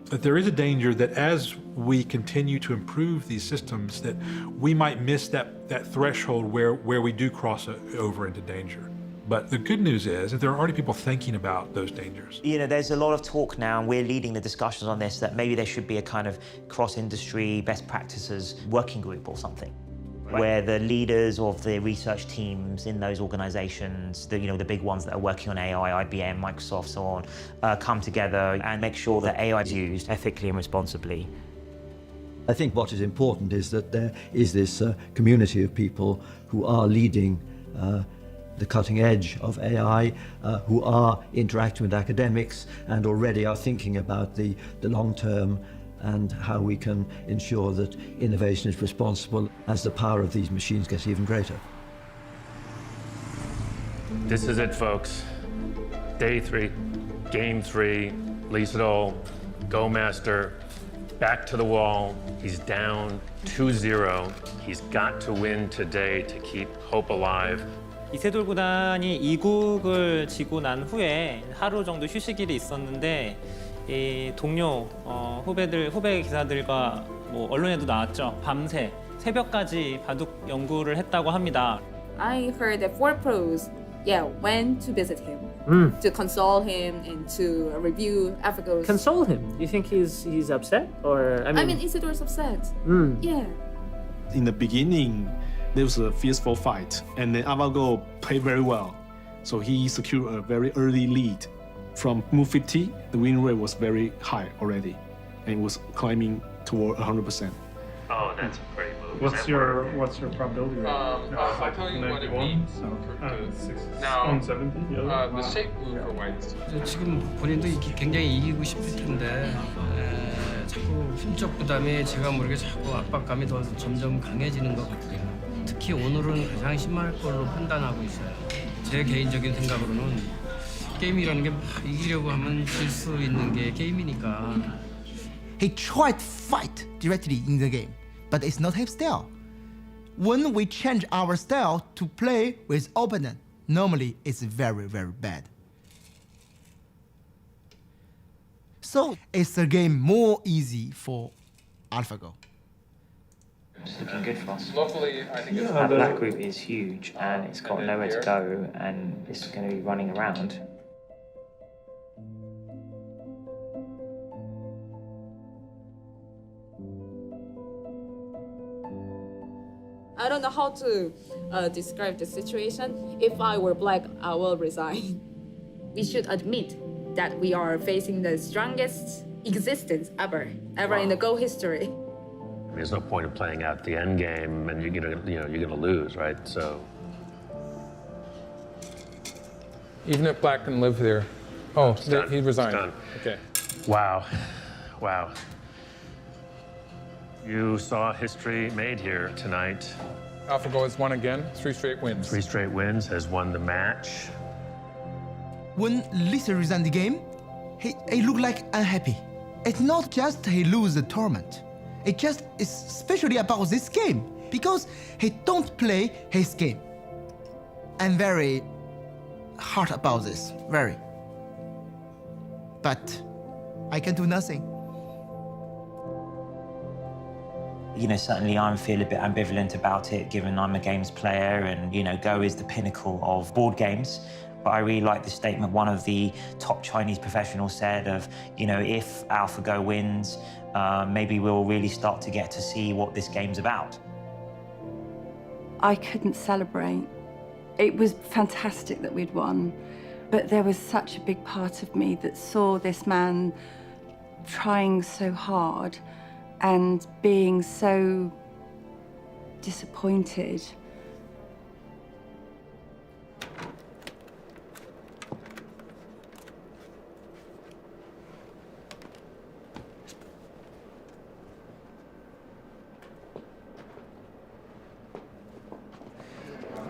that there is a danger that as we continue to improve these systems, that we might miss that threshold where we do cross over into danger. But the good news is that there are already people thinking about those dangers. You know, there's a lot of talk now, and we're leading the discussions on this, that maybe there should be a kind of cross-industry best practices working group or something. Right. Where the leaders of the research teams in those organizations, the big ones that are working on AI, IBM, Microsoft, so on, come together and make sure that AI is used ethically and responsibly. I think what is important is that there is this community of people who are leading the cutting edge of AI, who are interacting with academics and already are thinking about the long term and how we can ensure that innovation is responsible as the power of these machines gets even greater. This is it, folks. Day 3, game 3, Lee Sedol, Go Master, back to the wall. He's down 2-0. He's got to win today to keep hope alive. 이세돌 구단이 2국을 지고 난 후에 하루 정도 휴식일이 있었는데 이 동료 후배 기사들과 뭐 언론에도 나왔죠. 밤새 새벽까지 바둑 연구를 했다고 합니다. I heard that 4Pros, went to visit him to console him and to review AlphaGo's. Console him? You think he's upset, or I mean Isidor's upset. Yeah. In the beginning, there was a fierce fight, and then AlphaGo played very well, so he secured a very early lead. From move 50, the win rate was very high already, and it was climbing toward 100%. Oh, that's a great move. What's your probability rate? I'll tell you what it means. Now, 70. The shape move for whites. 지금 본인도 굉장히 이기고 싶을 텐데 자꾸 힘적 부담에 제가 모르게 자꾸 압박감이 더 점점 강해지는 것 같아요. 특히 오늘은 가장 심할 걸로 판단하고 있어요. 제 개인적인 생각으로는 게임이라는 게 막 이기려고 하면 질 수 있는 게 게임이니까. He tried to fight directly in the game, but it's not his style. When we change our style to play with opponent, normally it's very, very bad. So it's a game more easy for AlphaGo. It's looking good for us. Locally, I think it's... That black group is huge, and it's got nowhere to go, and it's going to be running around. I don't know how to describe the situation. If I were black, I will resign. We should admit that we are facing the strongest existence ever in the Go history. There's no point in playing out the end game, and you're gonna lose, right? So. Even if Black can live there. Oh, he resigned. Okay. Wow. You saw history made here tonight. AlphaGo has won again, 3 straight wins. 3 straight wins, has won the match. When Lisa resigned the game, he looked like unhappy. it's not just he lose the tournament. It just is especially about this game because he don't play his game. I'm very hard about this, very. But I can do nothing. Certainly I feel a bit ambivalent about it, given I'm a games player and, Go is the pinnacle of board games. But I really like the statement one of the top Chinese professionals said of, if AlphaGo wins, maybe we'll really start to get to see what this game's about. I couldn't celebrate. It was fantastic that we'd won, but there was such a big part of me that saw this man trying so hard and being so disappointed.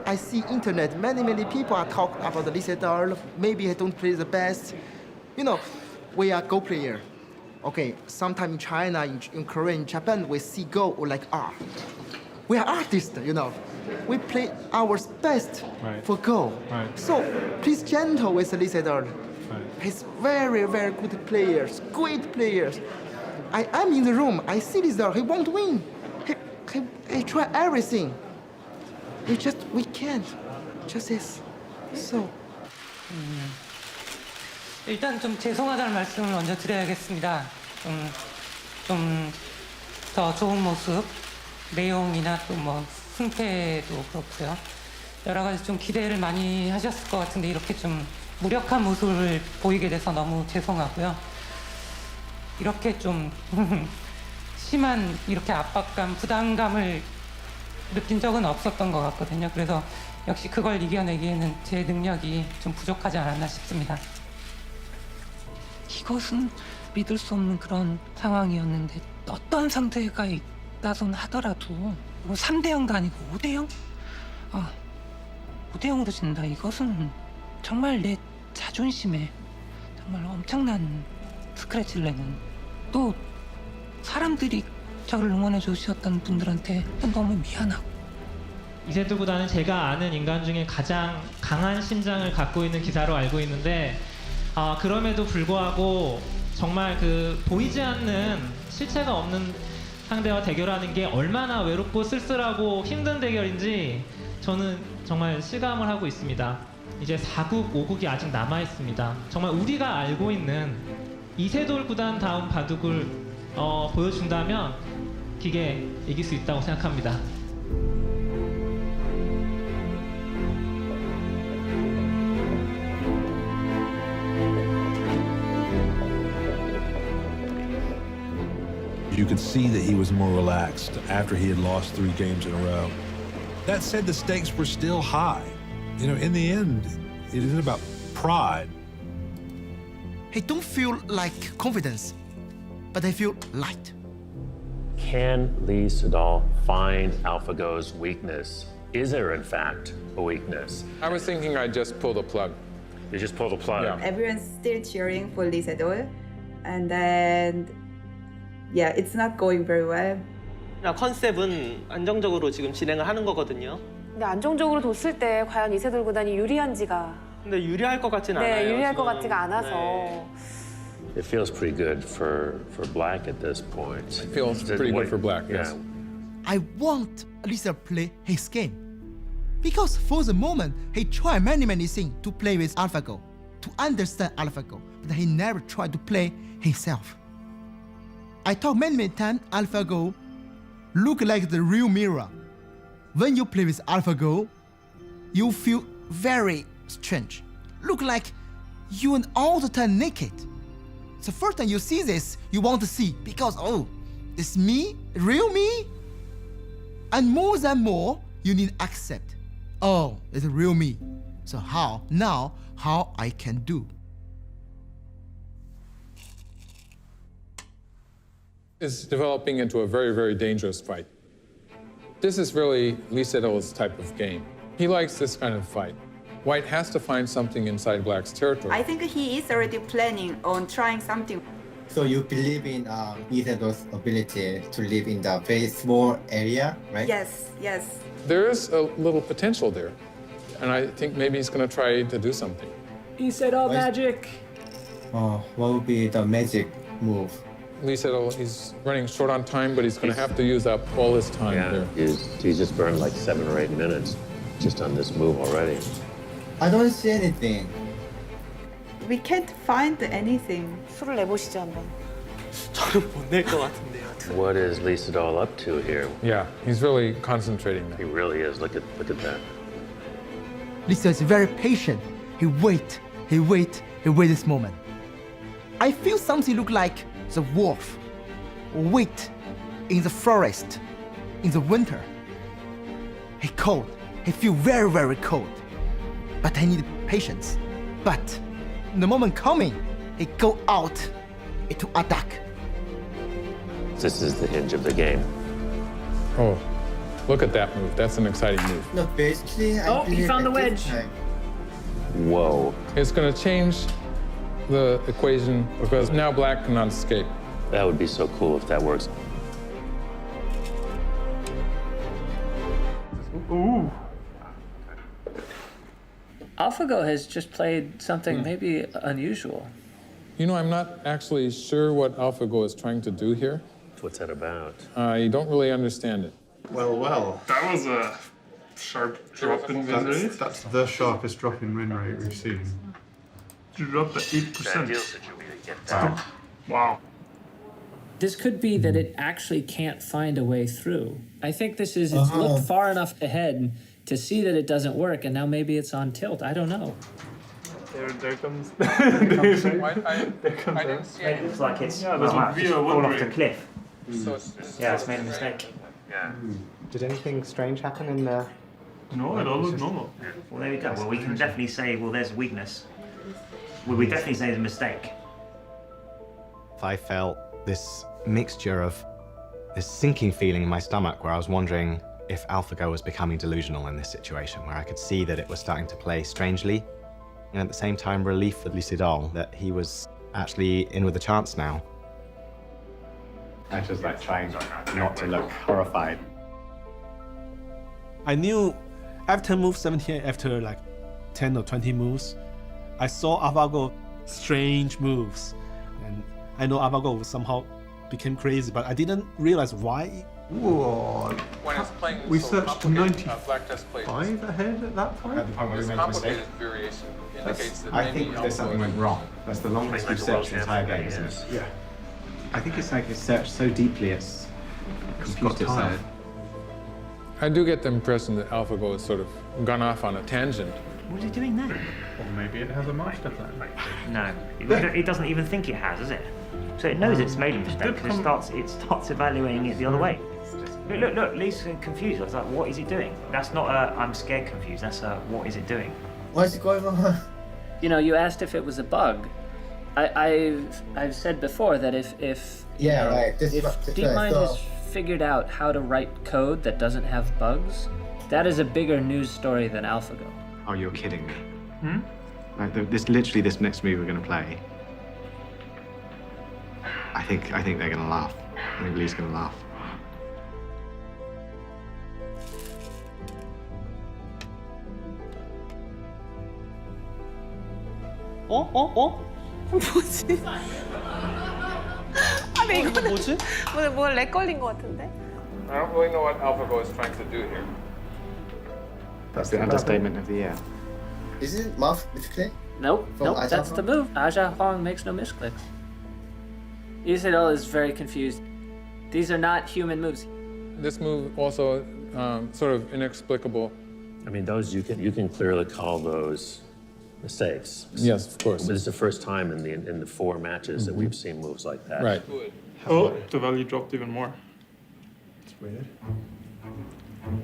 I see internet, many people are talking about the Lee Sedol. Maybe I don't play the best. We are Go player. Okay, sometime in China, in Korea, in Japan, we see Go like art. We are artists, We play our best for Go. Right. So please gentle with Lee Sedol. Right. He's very good players, great players. I am in the room, I see Lee Sedol, he won't win. He try everything. We can't. Just this. So. 일단 좀 죄송하다는 말씀을 먼저 드려야겠습니다. 좀 더 좋은 모습, 내용이나 또 승패도 그렇고요. 여러 가지 좀 기대를 많이 하셨을 것 같은데 이렇게 좀 무력한 모습을 보이게 돼서 너무 죄송하고요. 이렇게 좀 심한 이렇게 압박감, 부담감을 느낀 적은 없었던 것 같거든요. 그래서 역시 그걸 이겨내기에는 제 능력이 좀 부족하지 않았나 싶습니다. 이것은 믿을 수 없는 그런 상황이었는데 어떤 상대가 있다선 하더라도 3대0도 아니고 5대0? 5대0으로 진다. 이것은 정말 내 자존심에 정말 엄청난 스크래치를 내는 또 사람들이 저를 응원해 주셨던 분들한테 너무 미안하고 이세돌 구단은 제가 아는 인간 중에 가장 강한 심장을 갖고 있는 기사로 알고 있는데 그럼에도 불구하고 정말 보이지 않는 실체가 없는 상대와 대결하는 게 얼마나 외롭고 쓸쓸하고 힘든 대결인지 저는 정말 실감을 하고 있습니다. 이제 4국, 5국이 아직 남아 있습니다. 정말 우리가 알고 있는 이세돌 구단 다운 바둑을 보여준다면 기계 이길 수 있다고 생각합니다. You could see that he was more relaxed after he had lost 3 games in a row. That said, the stakes were still high. In the end, it isn't about pride. He don't feel like confidence, but I feel light. Can Lee Sedol find AlphaGo's weakness? Is there, in fact, a weakness? I was thinking I'd just pull the plug. You just pull the plug? Yeah. Everyone's still cheering for Lee Sedol, and then it's not going very well. 컨셉은 안정적으로 지금 진행을 하는 거거든요. 근데 안정적으로 뒀을 때 과연 이세돌 구단이 유리한지가. 근데 유리할 것 같진 않아요. 네, 유리할 것 지금. 같지가 않아서. 네. It feels pretty good for Black at this point. It feels pretty good for Black, yes. I want Lisa play his game. Because for the moment, he tried many things to play with AlphaGo, to understand AlphaGo, but he never tried to play himself. I talk many times, AlphaGo look like the real mirror. When you play with AlphaGo, you feel very strange. Look like you are all the time naked. The first time you see this, you want to see because, it's me, real me? And more than more, you need accept. It's real me. So how I can do? It's developing into a very, very dangerous fight. This is really Lee Sedol's type of game. He likes this kind of fight. White has to find something inside Black's territory. I think he is already planning on trying something. So you believe in Isidor's ability to live in the very small area, right? Yes, yes. There is a little potential there. And I think maybe he's going to try to do something. Isidore magic. What would be the magic move? Lee said he's running short on time, but he's going to have to use up all his time there. He's just burned like 7 or 8 minutes just on this move already. I don't see anything. We can't find anything. 술을 내보시죠 한번. 저는 못 낼 것 같은데요. What is Lee Sedol up to here? Yeah, he's really concentrating now. He really is. Look at that. Lisa is very patient. He wait this moment. I feel something look like the wolf wait in the forest in the winter. He cold. He feel very, very cold. But I need patience. But the moment coming, he go out to attack. This is the hinge of the game. Oh, look at that move. That's an exciting move. No, basically, I he found the wedge. Whoa. It's going to change the equation because now black cannot escape. That would be so cool if that works. Ooh. AlphaGo has just played something maybe unusual. You know, I'm not actually sure what AlphaGo is trying to do here. What's that about? I don't really understand it. Well. That was a sharp drop in win rate. That's the sharpest drop in win rate we've seen. You dropped at 8%. Wow. This could be that it actually can't find a way through. I think it's looked far enough ahead to see that it doesn't work, and now maybe it's on tilt. I don't know. There comes. There comes. It looks like it's there's a just fallen off the cliff. So It's made a mistake. Yeah. Did anything strange happen in the... No, it all looked normal. Well, there we go. Well, we can definitely say, well, there's a weakness. We definitely say there's a mistake. I felt this mixture of this sinking feeling in my stomach where I was wondering if AlphaGo was becoming delusional in this situation, where I could see that it was starting to play strangely, and at the same time relief for Lee Sedol that he was actually in with a chance now. I was like trying not to look horrified. I knew after move 17, after like 10 or 20 moves, I saw AlphaGo strange moves. And I know AlphaGo somehow became crazy, but I didn't realize why. Whoa. When it's playing We so searched to complicated, 95 black test plays. ahead at that point? At the point where we This made a mistake. complicated variation indicates that I maybe think there's something AlphaGo went wrong. That's the longest we've searched the entire game, isn't it? Yeah. I think it's like it's searched so deeply it's confused itself. I do get the impression that AlphaGo has sort of gone off on a tangent. What is it doing now? Or maybe it has a master plan. No, it doesn't even think it has, does it? So it knows it's made a mistake because it starts evaluating it the other way. Look, Lee's confused. I was like, what is it doing? That's not a I'm scared confused. That's a what is it doing? What is going on? You know, you asked if it was a bug. I've said before that if DeepMind has figured out how to write code that doesn't have bugs, that is a bigger news story than AlphaGo. Oh, you're kidding me. Like this next move we're going to play. I think they're going to laugh. I think Lee's going to laugh. 뭐지? 아니 이거는 오늘 뭘 렉 걸린 것 같은데? I don't really know what AlphaGo is trying to do here. That's the understatement of the year. Is it mouse misclick? Nope, From that's the move. Aja Hong makes no misclicks. Isidol is very confused. These are not human moves. This move also sort of inexplicable. I mean, those you can clearly call those mistakes. Yes, of course. But it's the first time in the 4 matches that we've seen moves like that. Right. Oh, the value dropped even more. It's weird.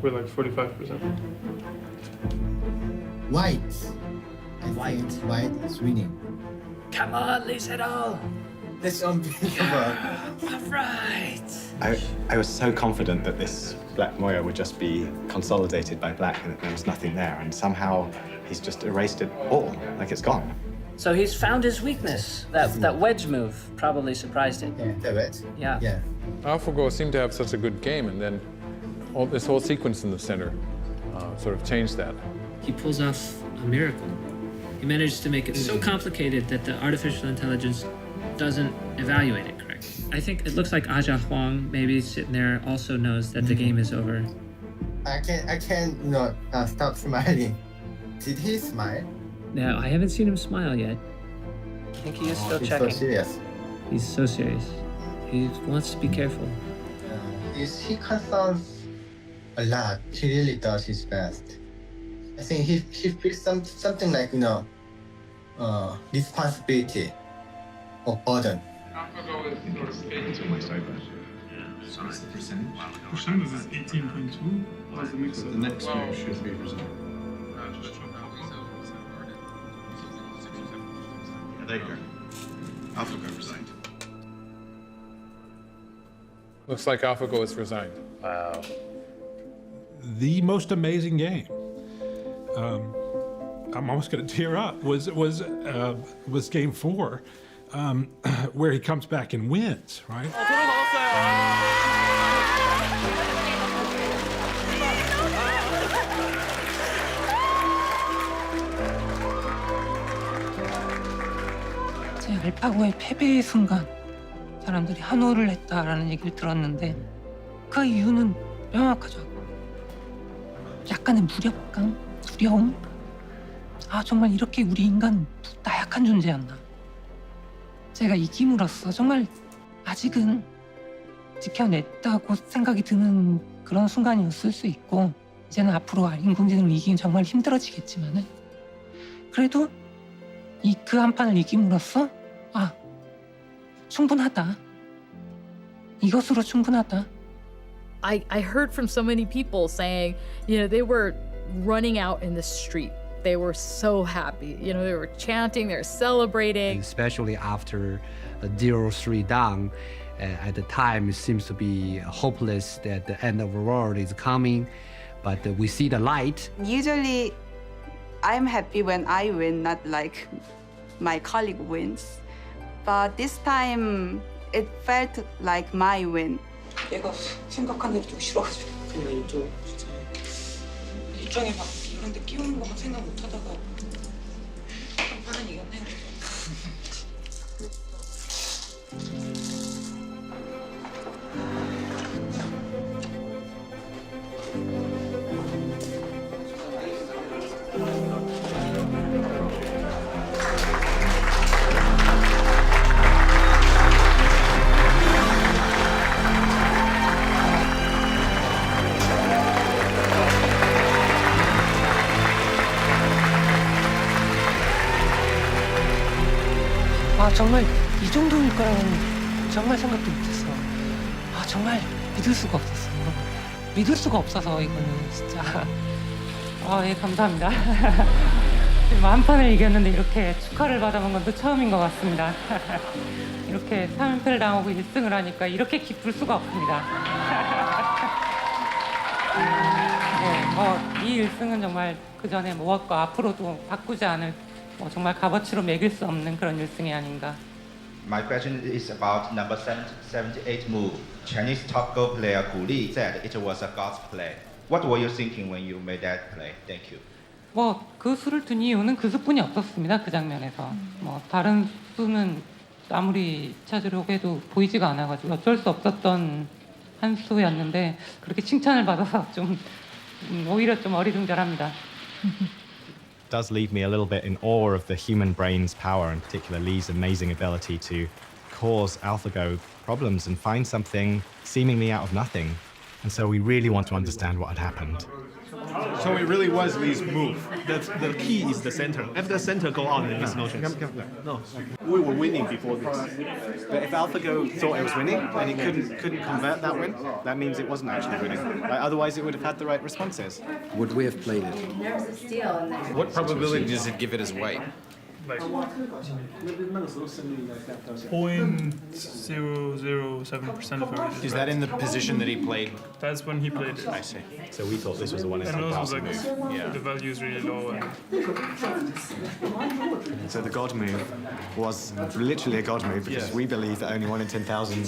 We're like 45%. White. I think white is winning. Come on, Isidol. That's unbelievable. All right. I was so confident that this Black Moya would just be consolidated by Black and that there was nothing there, and somehow he's just erased it all, like it's gone. So he's found his weakness. That wedge move probably surprised it. Yeah, the wedge. Yeah. AlphaGo seemed to have such a good game, and then this whole sequence in the center sort of changed that. He pulls off a miracle. He managed to make it so complicated that the artificial intelligence doesn't evaluate it correctly. I think it looks like Aja Huang, maybe sitting there, also knows that the game is over. I can't stop smiling. Did he smile? No, I haven't seen him smile yet. I think he is still He's checking. so serious. He's so serious. He wants to be careful. He concerns a lot. He really does his best. I think he feels something like responsibility or burden. So what's the percentage? Percentage is 18.2. What's the mix? The next move should be percent. There you go. AlphaGo resigned. Looks like AlphaGo has resigned. Wow. The most amazing game. I'm almost going to tear up. Was Game 4, where he comes back and wins, right? 제 알파고의 패배의 순간 사람들이 한호를 했다라는 얘기를 들었는데 그 이유는 명확하죠. 약간의 무력감, 두려움. 아 정말 이렇게 우리 인간 나약한 존재였나. 제가 이김으로써 정말 아직은 지켜냈다고 생각이 드는 그런 순간이었을 수 있고 이제는 앞으로 인공지능을 이기긴 정말 힘들어지겠지만은 그래도 그 한 판을 이김으로써 아 충분하다. 이것으로 충분하다. I heard from so many people saying, they were running out in the street. They were so happy. They were chanting, they were celebrating. Especially after 0-3 down, at the time it seems to be hopeless that the end of the world is coming, but we see the light. Usually, I'm happy when I win, not like my colleague wins. But this time, it felt like my win. 내가 생각한 일이 좀 싫어가지고 그냥 일정에 막 이런 데 끼우는 것만 생각 못 하다가 한 판은 이겼네. 아 정말 이 정도일 거라고는 정말 생각도 못했어. 아 정말 믿을 수가 없었어. 믿을 수가 없어서 이거는 진짜. 예 감사합니다. 한 판을 이겼는데 이렇게 축하를 받아본 것도 처음인 것 같습니다. 이렇게 3연패를 당하고 1승을 하니까 이렇게 기쁠 수가 없습니다. 이 1승은 정말 그 전에 모았고 앞으로도 바꾸지 않을 정말 값어치로 매길 수 없는 그런 1승이 아닌가. My question is about number 78 move. Chinese top Go player Gu Li said it was a God's play. What were you thinking when you made that play? Thank you. 그 수를 둔 이유는 그 수뿐이 없었습니다. 그 장면에서. 다른 수는 아무리 찾으려고 해도 보이지가 않아가지고 어쩔 수 없었던 한 수였는데 그렇게 칭찬을 받아서 좀 오히려 좀 어리둥절합니다. Does leave me a little bit in awe of the human brain's power, in particular Lee's amazing ability to cause AlphaGo problems and find something seemingly out of nothing. And so we really want to understand what had happened. So it really was Lee's move. The key is the center. If the center go out, there is no chance. No, we were winning before this. But if AlphaGo thought it was winning and it couldn't convert that win, that means it wasn't actually winning. Otherwise, it would have had the right responses. Would we have played it? What probability does it give it as white? like 0.007% of everything. Is that in the position that he played? That's when he played it. I see. So we thought this was the one And inside also passing like move. Yeah. the value is really low. And So the God move was literally a God move because we believe that only 1 in 10,000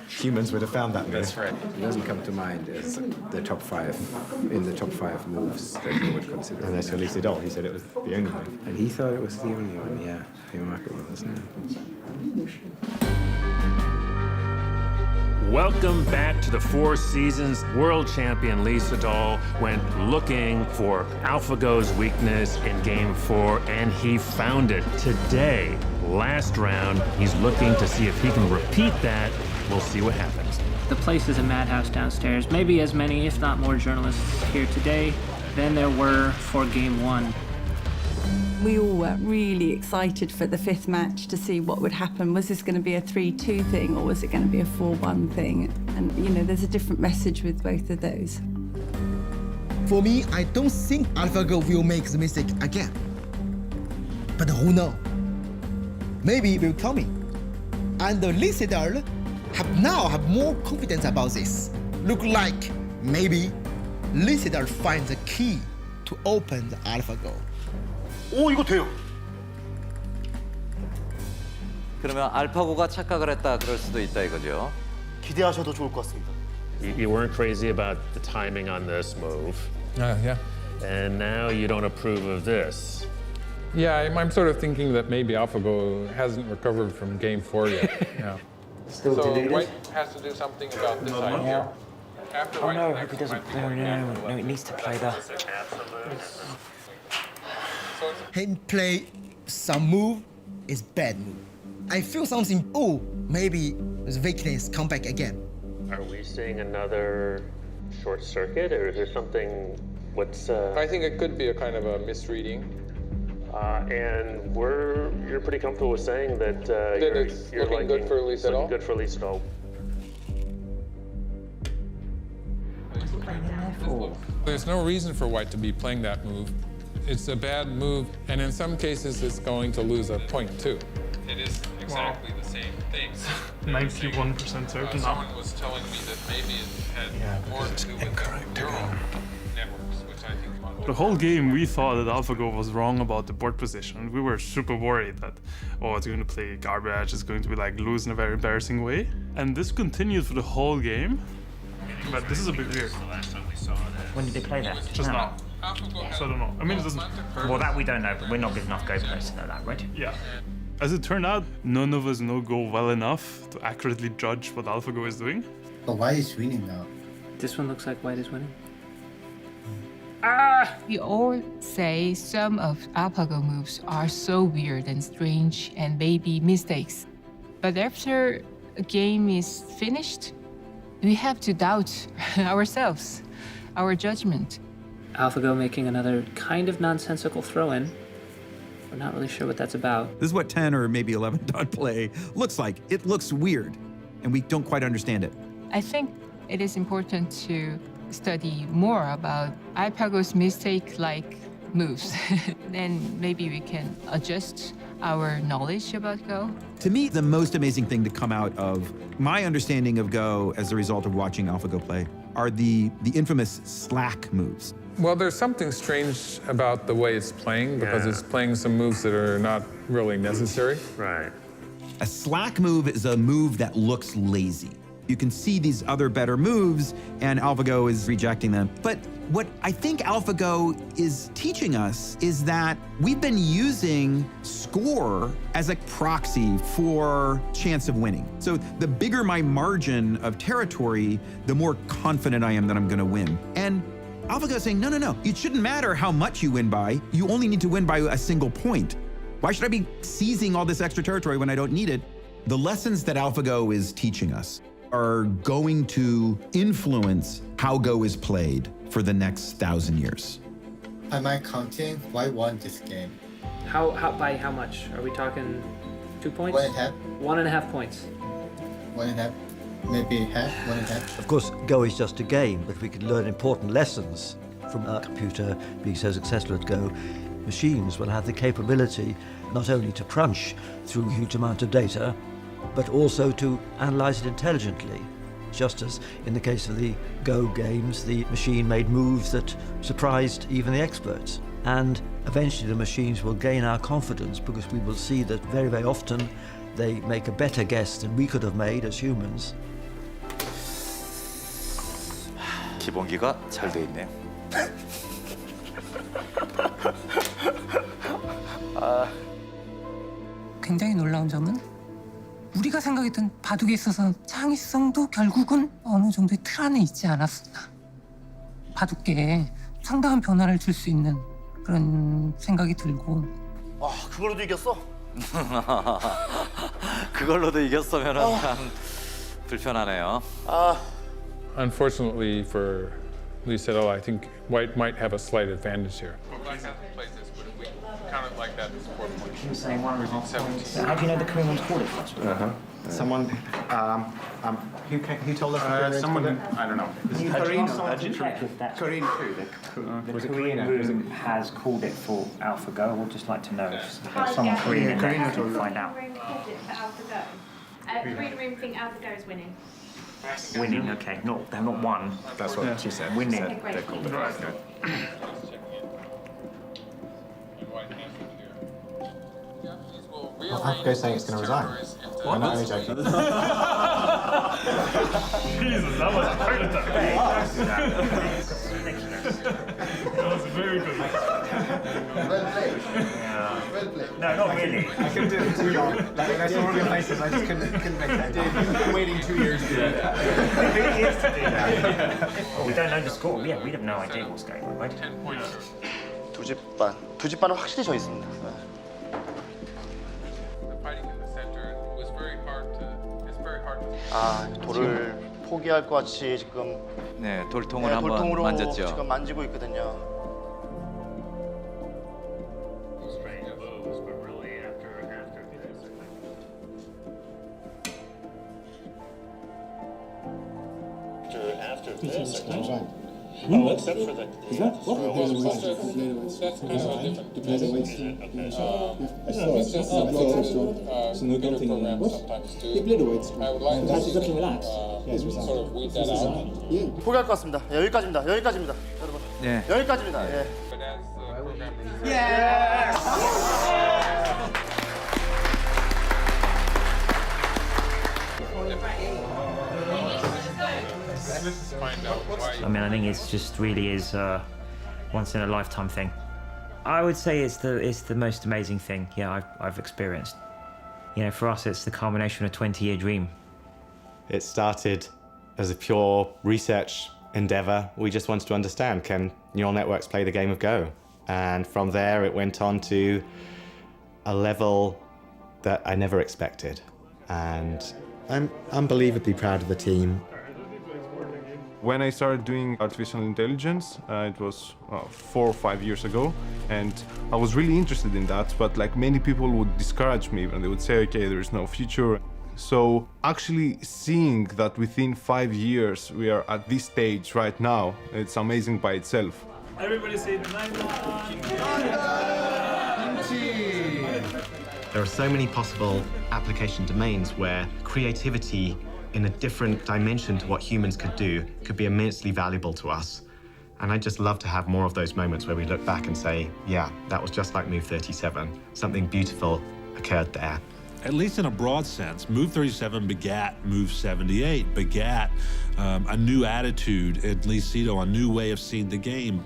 humans would have found that move. That's right. It doesn't come to mind as the top 5 in the top 5 moves that you would consider. Unless you're Lucidol, he said it was the only move. And he thought it was the only one, yeah. Remarkable, isn't it? Welcome back to the Four Seasons. World champion Lee Sedol went looking for AlphaGo's weakness in Game 4, and he found it. Today, last round, he's looking to see if he can repeat that. We'll see what happens. The place is a madhouse downstairs. Maybe as many, if not more, journalists here today than there were for Game 1. We all were really excited for the 5th match to see what would happen. Was this going to be a 3-2 thing or was it going to be a 4-1 thing? And, you know, there's a different message with both of those. For me, I don't think AlphaGo will make the mistake again. But who knows? Maybe it will coming. And Lee Sedol now have more confidence about this. Look like maybe Lee Sedol finds the key to open the AlphaGo. 오, 이거 돼요. 그러면 알파고가 착각을 했다 그럴 수도 있다 이거죠. 기대하셔도 좋을 것 같습니다. You weren't crazy about the timing on this move. Yeah. And now you don't approve of this. Yeah, I'm sort of thinking that maybe AlphaGo hasn't recovered from Game 4 yet. Yeah. Still so deleted? White has to do something about this idea. After Oh White no, I connects, hope he doesn't White play. connects No, after no, it needs to play that. Him play some move is bad move. I feel something, oh, maybe the weakness come back again. Are we seeing another short circuit, or is there something? What's? I think it could be a kind of a misreading. And you're pretty comfortable with saying that it's looking good for Lee Sedol? Good for Lee Sedol. There's no reason for White to be playing that move. It's a bad move, and in some cases, it's going to lose a point too. It is exactly the same thing. 91% certain now. Someone was telling me that maybe it had more to do with the neural networks, which I think The whole game, we thought that AlphaGo was wrong about the board position. We were super worried that, oh, it's going to play garbage, it's going to be like lose in a very embarrassing way. And this continued for the whole game. But this is a bit weird. When did they play that? Just now. So I don't know. I mean, it doesn't. Well, that we don't know, but we're not good enough Go players to know that, right? Yeah. As it turned out, none of us know Go well enough to accurately judge what AlphaGo is doing. But White is winning now. This one looks like White is winning. We all say some of AlphaGo moves are so weird and strange and maybe mistakes. But after a game is finished, we have to doubt ourselves, our judgment. AlphaGo making another kind of nonsensical throw-in. We're not really sure what that's about. This is what 10 or maybe 11 dot play looks like. It looks weird, and we don't quite understand it. I think it is important to study more about AlphaGo's mistake-like moves. Then maybe we can adjust our knowledge about Go. To me, the most amazing thing to come out of my understanding of Go as a result of watching AlphaGo play are the infamous slack moves. Well, there's something strange about the way it's playing because it's playing some moves that are not really necessary. Right. A slack move is a move that looks lazy. You can see these other better moves, and AlphaGo is rejecting them. But what I think AlphaGo is teaching us is that we've been using score as a proxy for chance of winning. So the bigger my margin of territory, the more confident I am that I'm going to win. And AlphaGo is saying, no. It shouldn't matter how much you win by. You only need to win by a single point. Why should I be seizing all this extra territory when I don't need it? The lessons that AlphaGo is teaching us are going to influence how Go is played for the next 1,000 years. Am I counting White won this game? How by how much? Are we talking 2 points? 1.5. 1.5 points. 1.5. Maybe half, 1.5. Of course, Go is just a game, but we could learn important lessons from a computer being so successful at Go. machines will have the capability not only to crunch through a huge amount of data, but also to analyze it intelligently. Just as in the case of the Go games, the machine made moves that surprised even the experts. And eventually the machines will gain our confidence because we will see that very, very often they make a better guess than we could have made as humans. 기본기가 잘 돼 있네요. 굉장히 놀라운 점은 우리가 생각했던 바둑에 있어서 창의성도 결국은 어느 정도의 틀 안에 있지 않았었나. 바둑계에 상당한 변화를 줄 수 있는 그런 생각이 들고. 아, 그걸로도 이겼어? 그걸로도 이겼으면은 참 불편하네요. Unfortunately for Lee Sedol, I think White might have a slight advantage here. Count it like that as 4 points. You were saying one result. How do you know the Korean one's called it first? Someone, who told us? Someone, I don't know. Korean The Korean room has called it for AlphaGo. We'd just like to know if there's someone Korean in there to find out. Korean room think AlphaGo is winning. Winning, okay. They're not won. That's what she said. Winning. She said they called it AlphaGo. AlphaGo's saying it's going to resign. I'm not only joking. Jesus, that was a great attack. That was very good. Well played. Well played. No, not really. I couldn't do it too long. Like, I saw all your faces, I just couldn't make that. You've been waiting 2 years to do that. 2 years to do that. We don't know the score. Yeah, we have no idea what's going on, right? 두 집 반은 확실히 져 있습니다. 아, 돌을 포기할 것 같이 지금 네, 돌통을 한번 돌통으로 만졌죠. 지금 만지고 있거든요. After this, oh, except for the. Is that what? That's kind of a different division. Snooker programs sometimes do. I would like to sort of weed that out. 포기할 것 같습니다. 여기까지입니다. 여기까지입니다. 여러분. 네. 여기까지입니다. 예. But as the program I mean, I think it's just really is a once in a lifetime thing. I would say it's the most amazing thing, yeah, I've experienced. You know, for us, it's the culmination of a 20-year dream. It started as a pure research endeavor. We just wanted to understand, can neural networks play the game of Go? And from there, it went on to a level that I never expected. And I'm unbelievably proud of the team. When I started doing artificial intelligence, it was 4 or 5 years ago, and I was really interested in that, but like many people would discourage me and they would say, okay, there is no future. So actually seeing that within 5 years we are at this stage right now, it's amazing by itself. Everybody say There are so many possible application domains where creativity in a different dimension to what humans could do could be immensely valuable to us. And I'd just love to have more of those moments where we look back and say, yeah, that was just like Move 37. Something beautiful occurred there. At least in a broad sense, Move 37 begat Move 78, begat a new attitude at Lee Sedol, a new way of seeing the game.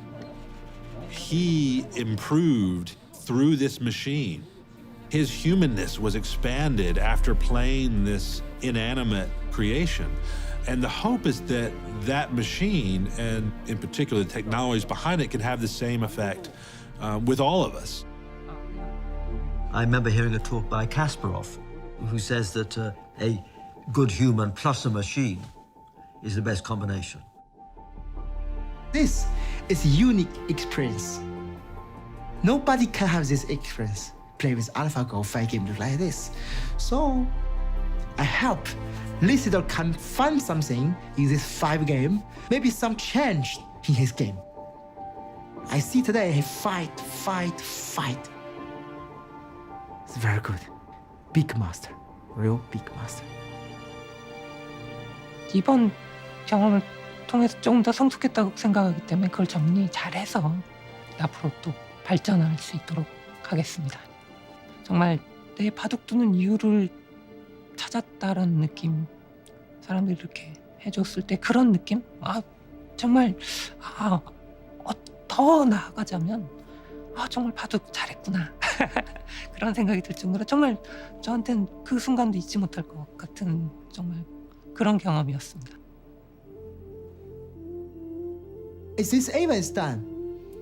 He improved through this machine. His humanness was expanded after playing this inanimate creation. And the hope is that that machine, and in particular the technologies behind it, can have the same effect with all of us. I remember hearing a talk by Kasparov, who says that a good human plus a machine is the best combination. This is a unique experience. Nobody can have this experience. Play with AlphaGo 5 games like this. So I hope Lee Sedol can find something in this 5 game, maybe some change in his game. I see today he fight. It's very good. Big master. Real big master. 이번 경험을 통해서 조금 더 성숙했다고 생각하기 때문에 그걸 정리 잘해서 앞으로 또 발전할 수 있도록 하겠습니다. 정말 내 바둑 두는 이유를 찾았다라는 느낌, 사람들이 이렇게 해줬을 때 그런 느낌? 정말 더 나아가자면 정말 바둑 잘했구나 그런 생각이 들 정도로 정말 저한테는 그 순간도 잊지 못할 것 같은 정말 그런 경험이었습니다. This even is done,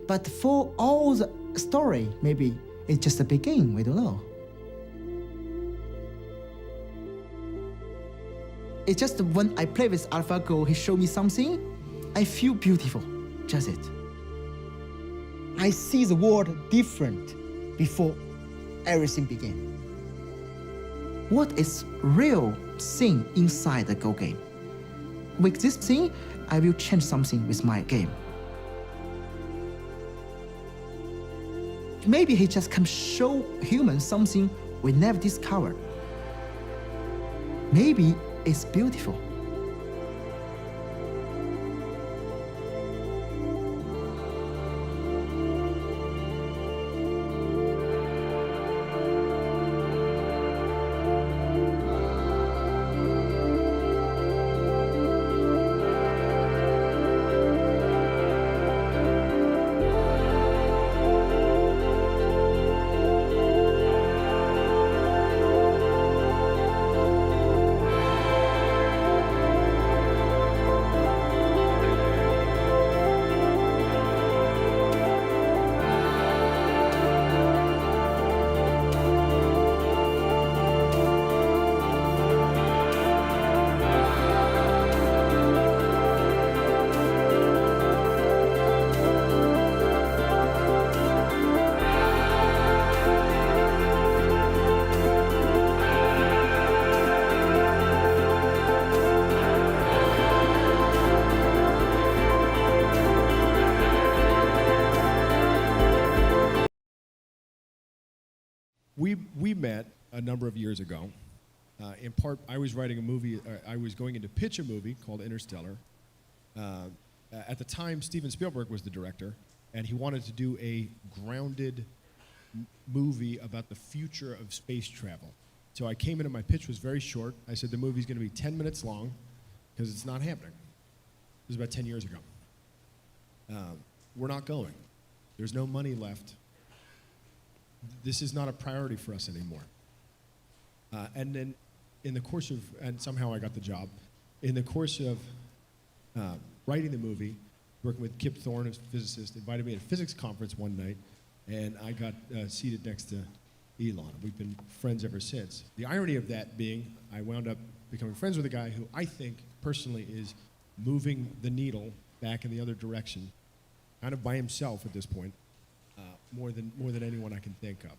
but for all the story, maybe it's just the beginning. We don't know. It's just when I play with AlphaGo, he showed me something. I feel beautiful. Just it. I see the world different before everything began. What is real thing inside the Go game? With this thing, I will change something with my game. Maybe he just can show humans something we never discovered. Maybe it's beautiful. We met a number of years ago. In part, I was writing a movie. I was going in to pitch a movie called Interstellar. At the time, Steven Spielberg was the director, and he wanted to do a grounded movie about the future of space travel. So I came in and my pitch was very short. I said the movie's going to be 10 minutes long because it's not happening. This was about 10 years ago. We're not going. There's no money left. This is not a priority for us anymore. And then in the course of, and somehow I got the job, in the course of writing the movie, working with Kip Thorne, who's a physicist, invited me to a physics conference one night, and I got seated next to Elon. We've been friends ever since. The irony of that being, I wound up becoming friends with a guy who I think personally is moving the needle back in the other direction, kind of by himself at this point, more than anyone I can think of.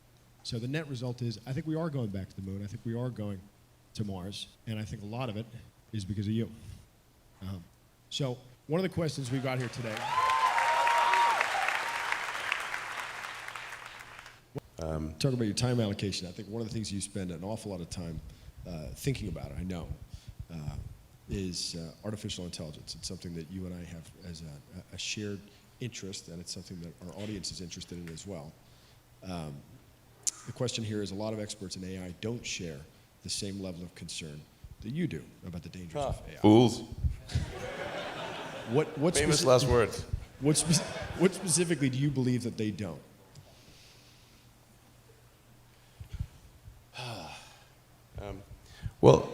So the net result is, I think we are going back to the moon. I think we are going to Mars, and I think a lot of it is because of you. So one of the questions we've got here today. Talk about your time allocation. I think one of the things you spend an awful lot of time thinking about, I know, is artificial intelligence. It's something that you and I have as a shared interest, and it's something that our audience is interested in as well. The question here is, a lot of experts in AI don't share the same level of concern that you do about the dangers of AI. Fools. What Famous last words. What specifically do you believe that they don't? Well,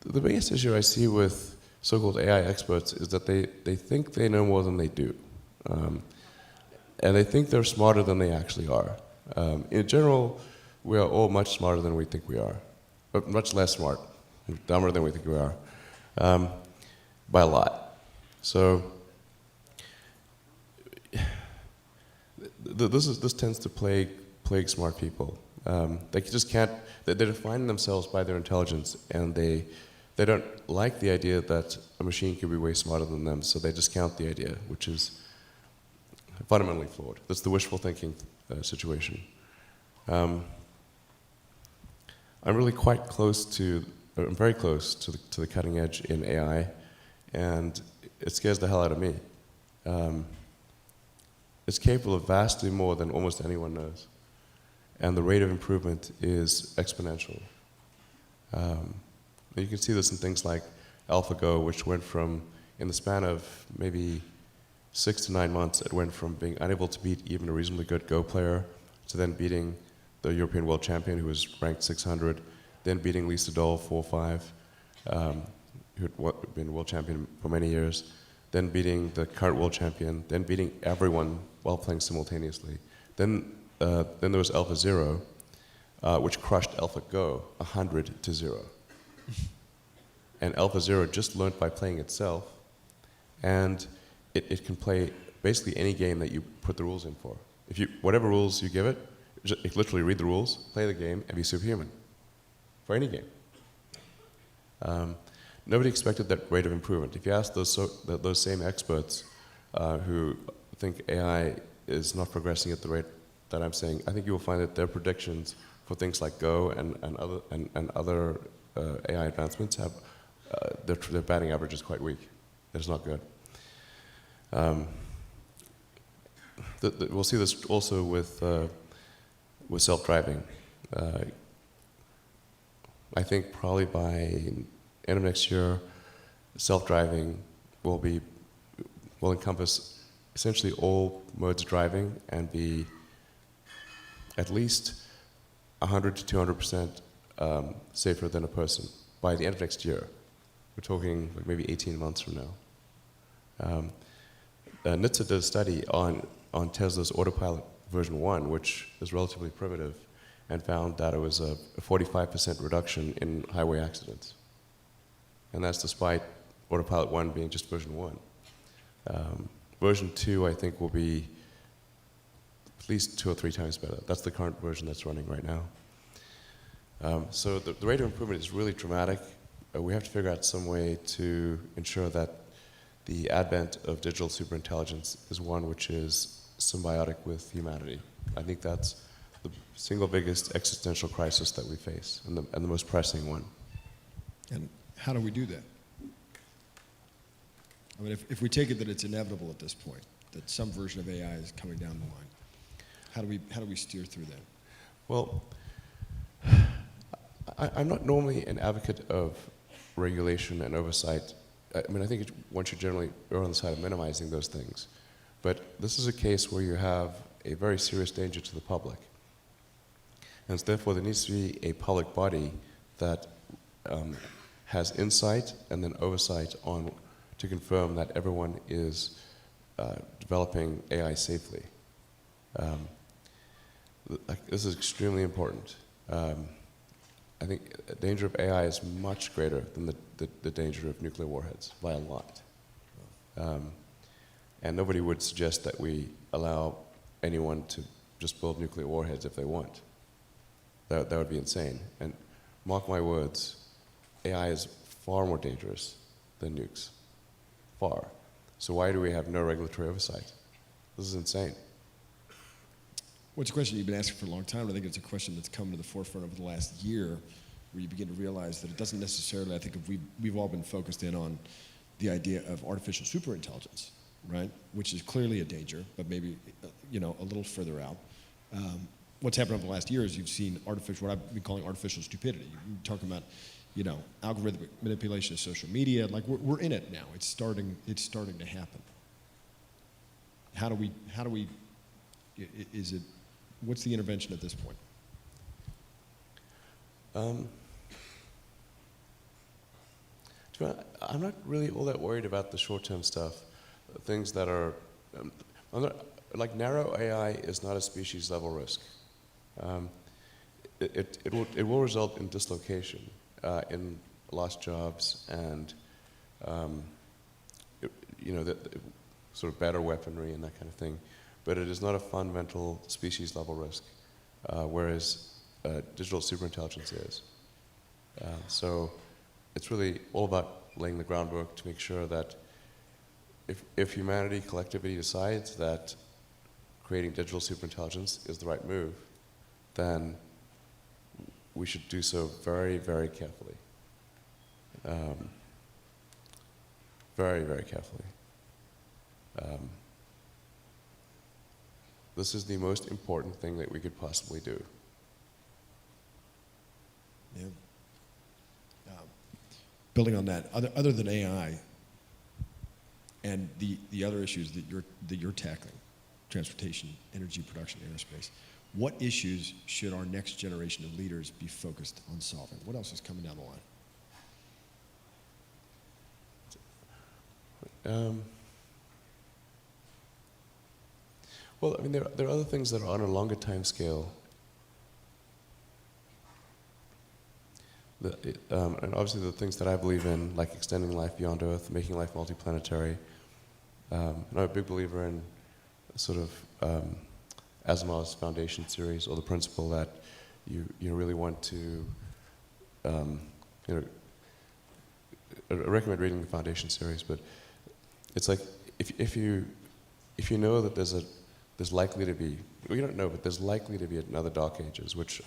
the biggest issue I see with so-called AI experts is that they think they know more than they do. And they think they're smarter than they actually are. In general, we are all much smarter than we think we are, but much less smart, dumber than we think we are, by a lot. So this tends to plague smart people. They just can't. They define themselves by their intelligence, and they don't like the idea that a machine could be way smarter than them. So they discount the idea, which is fundamentally flawed. That's the wishful thinking situation. I'm really quite close to, I'm very close to the cutting edge in AI, and it scares the hell out of me. It's capable of vastly more than almost anyone knows, and the rate of improvement is exponential. You can see this in things like AlphaGo, which went from, in the span of maybe 6 to 9 months, it went from being unable to beat even a reasonably good Go player to then beating the European world champion, who was ranked 600, then beating Lee Sedol 4-5, who had been world champion for many years, then beating the current world champion, then beating everyone while playing simultaneously. Then there was AlphaZero, which crushed AlphaGo 100-0. And AlphaZero just learned by playing itself, and it can play basically any game that you put the rules in for. If you, whatever rules you give it, just literally read the rules, play the game, and be superhuman for any game. Nobody expected that rate of improvement. If you ask those same experts who think AI is not progressing at the rate that I'm saying, I think you will find that their predictions for things like Go and other AI advancements have their batting average is quite weak. It's not good. We'll see this also with self-driving. I think probably by end of next year, self-driving will encompass essentially all modes of driving and be at least 100 to 200% safer than a person by the end of next year. We're talking like maybe 18 months from now. NHTSA did a study on Tesla's Autopilot version 1, which is relatively primitive, and found that it was a 45% reduction in highway accidents. And that's despite Autopilot 1 being just version 1. Version 2, I think, will be at least 2 or 3 times better. That's the current version that's running right now. So the rate of improvement is really dramatic. We have to figure out some way to ensure that the advent of digital superintelligence is one which is symbiotic with humanity. I think that's the single biggest existential crisis that we face, and the most pressing one. And how do we do that? I mean, if we take it that it's inevitable at this point, that some version of AI is coming down the line, how do we steer through that? Well, I'm not normally an advocate of regulation and oversight. I mean, I think one should generally err on the side of minimizing those things. But this is a case where you have a very serious danger to the public. And so therefore, there needs to be a public body that has insight and then oversight on to confirm that everyone is developing AI safely. This is extremely important. I think the danger of AI is much greater than the danger of nuclear warheads by a lot. And nobody would suggest that we allow anyone to just build nuclear warheads if they want. That would be insane. And mark my words, AI is far more dangerous than nukes. Far. So why do we have no regulatory oversight? This is insane. Well, it's a question you've been asking for a long time. I think it's a question that's come to the forefront over the last year, where you begin to realize that it doesn't necessarily, I think if we've all been focused in on the idea of artificial superintelligence, right? Which is clearly a danger, but maybe a little further out. What's happened over the last year is you've seen what I've been calling artificial stupidity. You're talking about, algorithmic manipulation of social media. Like we're in it now. It's starting to happen. How do we? What's the intervention at this point? I'm not really all that worried about the short-term stuff. Things that are, like narrow AI is not a species-level risk. It will result in dislocation, in lost jobs, and sort of better weaponry and that kind of thing. But it is not a fundamental species-level risk, whereas digital superintelligence is. So it's really all about laying the groundwork to make sure that if humanity collectively decides that creating digital superintelligence is the right move, then we should do so very, very carefully. Very, very carefully. This is the most important thing that we could possibly do. Yeah. Building on that, other than AI and the other issues that you're tackling, transportation, energy production, aerospace, what issues should our next generation of leaders be focused on solving? What else is coming down the line? Well, I mean, there are other things that are on a longer time scale. And obviously the things that I believe in, like extending life beyond Earth, making life multiplanetary. I'm a big believer in sort of Asimov's Foundation series, or the principle that you really want to, I recommend reading the Foundation series, but it's like if you know that there's likely to be, well, you don't know, but there's likely to be another Dark Ages, which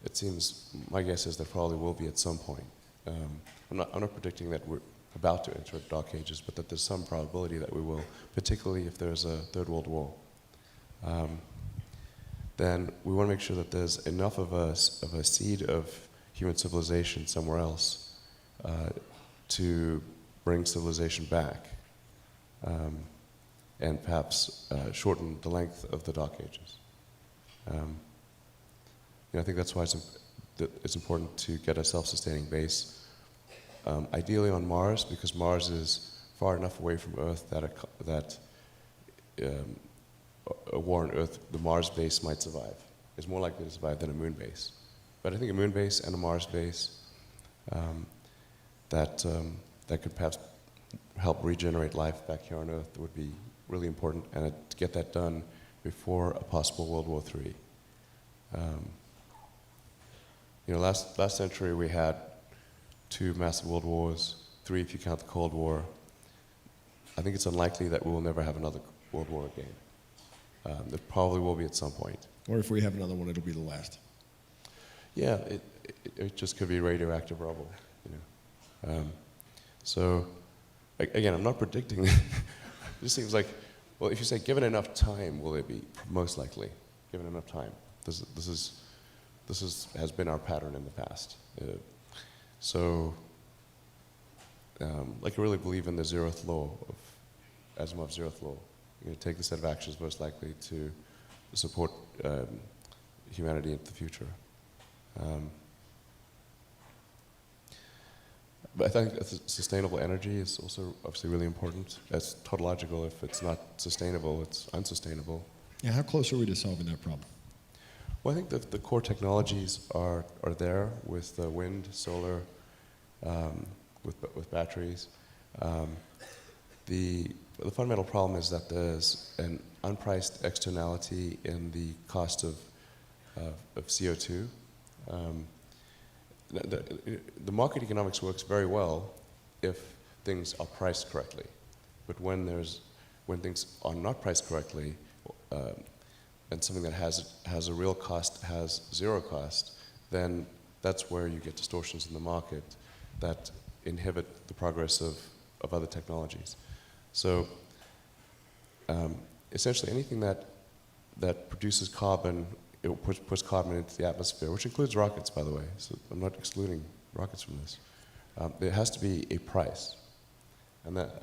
it seems, my guess is there probably will be at some point. I'm not predicting that we're about to enter Dark Ages, but that there's some probability that we will, particularly if there's a Third World War. Then we want to make sure that there's enough of a seed of human civilization somewhere else to bring civilization back, and perhaps shorten the length of the Dark Ages. I think that's why it's important to get a self-sustaining base, ideally on Mars, because Mars is far enough away from Earth that a war on Earth, the Mars base might survive. It's more likely to survive than a moon base. But I think a moon base and a Mars base that could perhaps help regenerate life back here on Earth would be really important, and to get that done before a possible World War III. Last century we had 2 massive world wars, 3 if you count the Cold War. I think it's unlikely that we will never have another world war again. There probably will be at some point. Or if we have another one, it'll be the last. Yeah, it just could be radioactive rubble. So, again, I'm not predicting. It just seems like, well, if you say given enough time, will it be? Most likely, given enough time. This has been our pattern in the past. Like I really believe in the zeroth law of Asimov's zeroth law. You're going to take the set of actions most likely to support humanity into the future. But I think sustainable energy is also obviously really important. It's tautological. If it's not sustainable, it's unsustainable. Yeah, how close are we to solving that problem? Well, I think that the core technologies are there with wind, solar, with batteries. The fundamental problem is that there's an unpriced externality in the cost of CO2. The market economics works very well if things are priced correctly, but when things are not priced correctly, and something that has a real cost has zero cost, then that's where you get distortions in the market that inhibit the progress of other technologies. So essentially anything that produces carbon, it puts carbon into the atmosphere, which includes rockets, by the way, so I'm not excluding rockets from this. There has to be a price, and that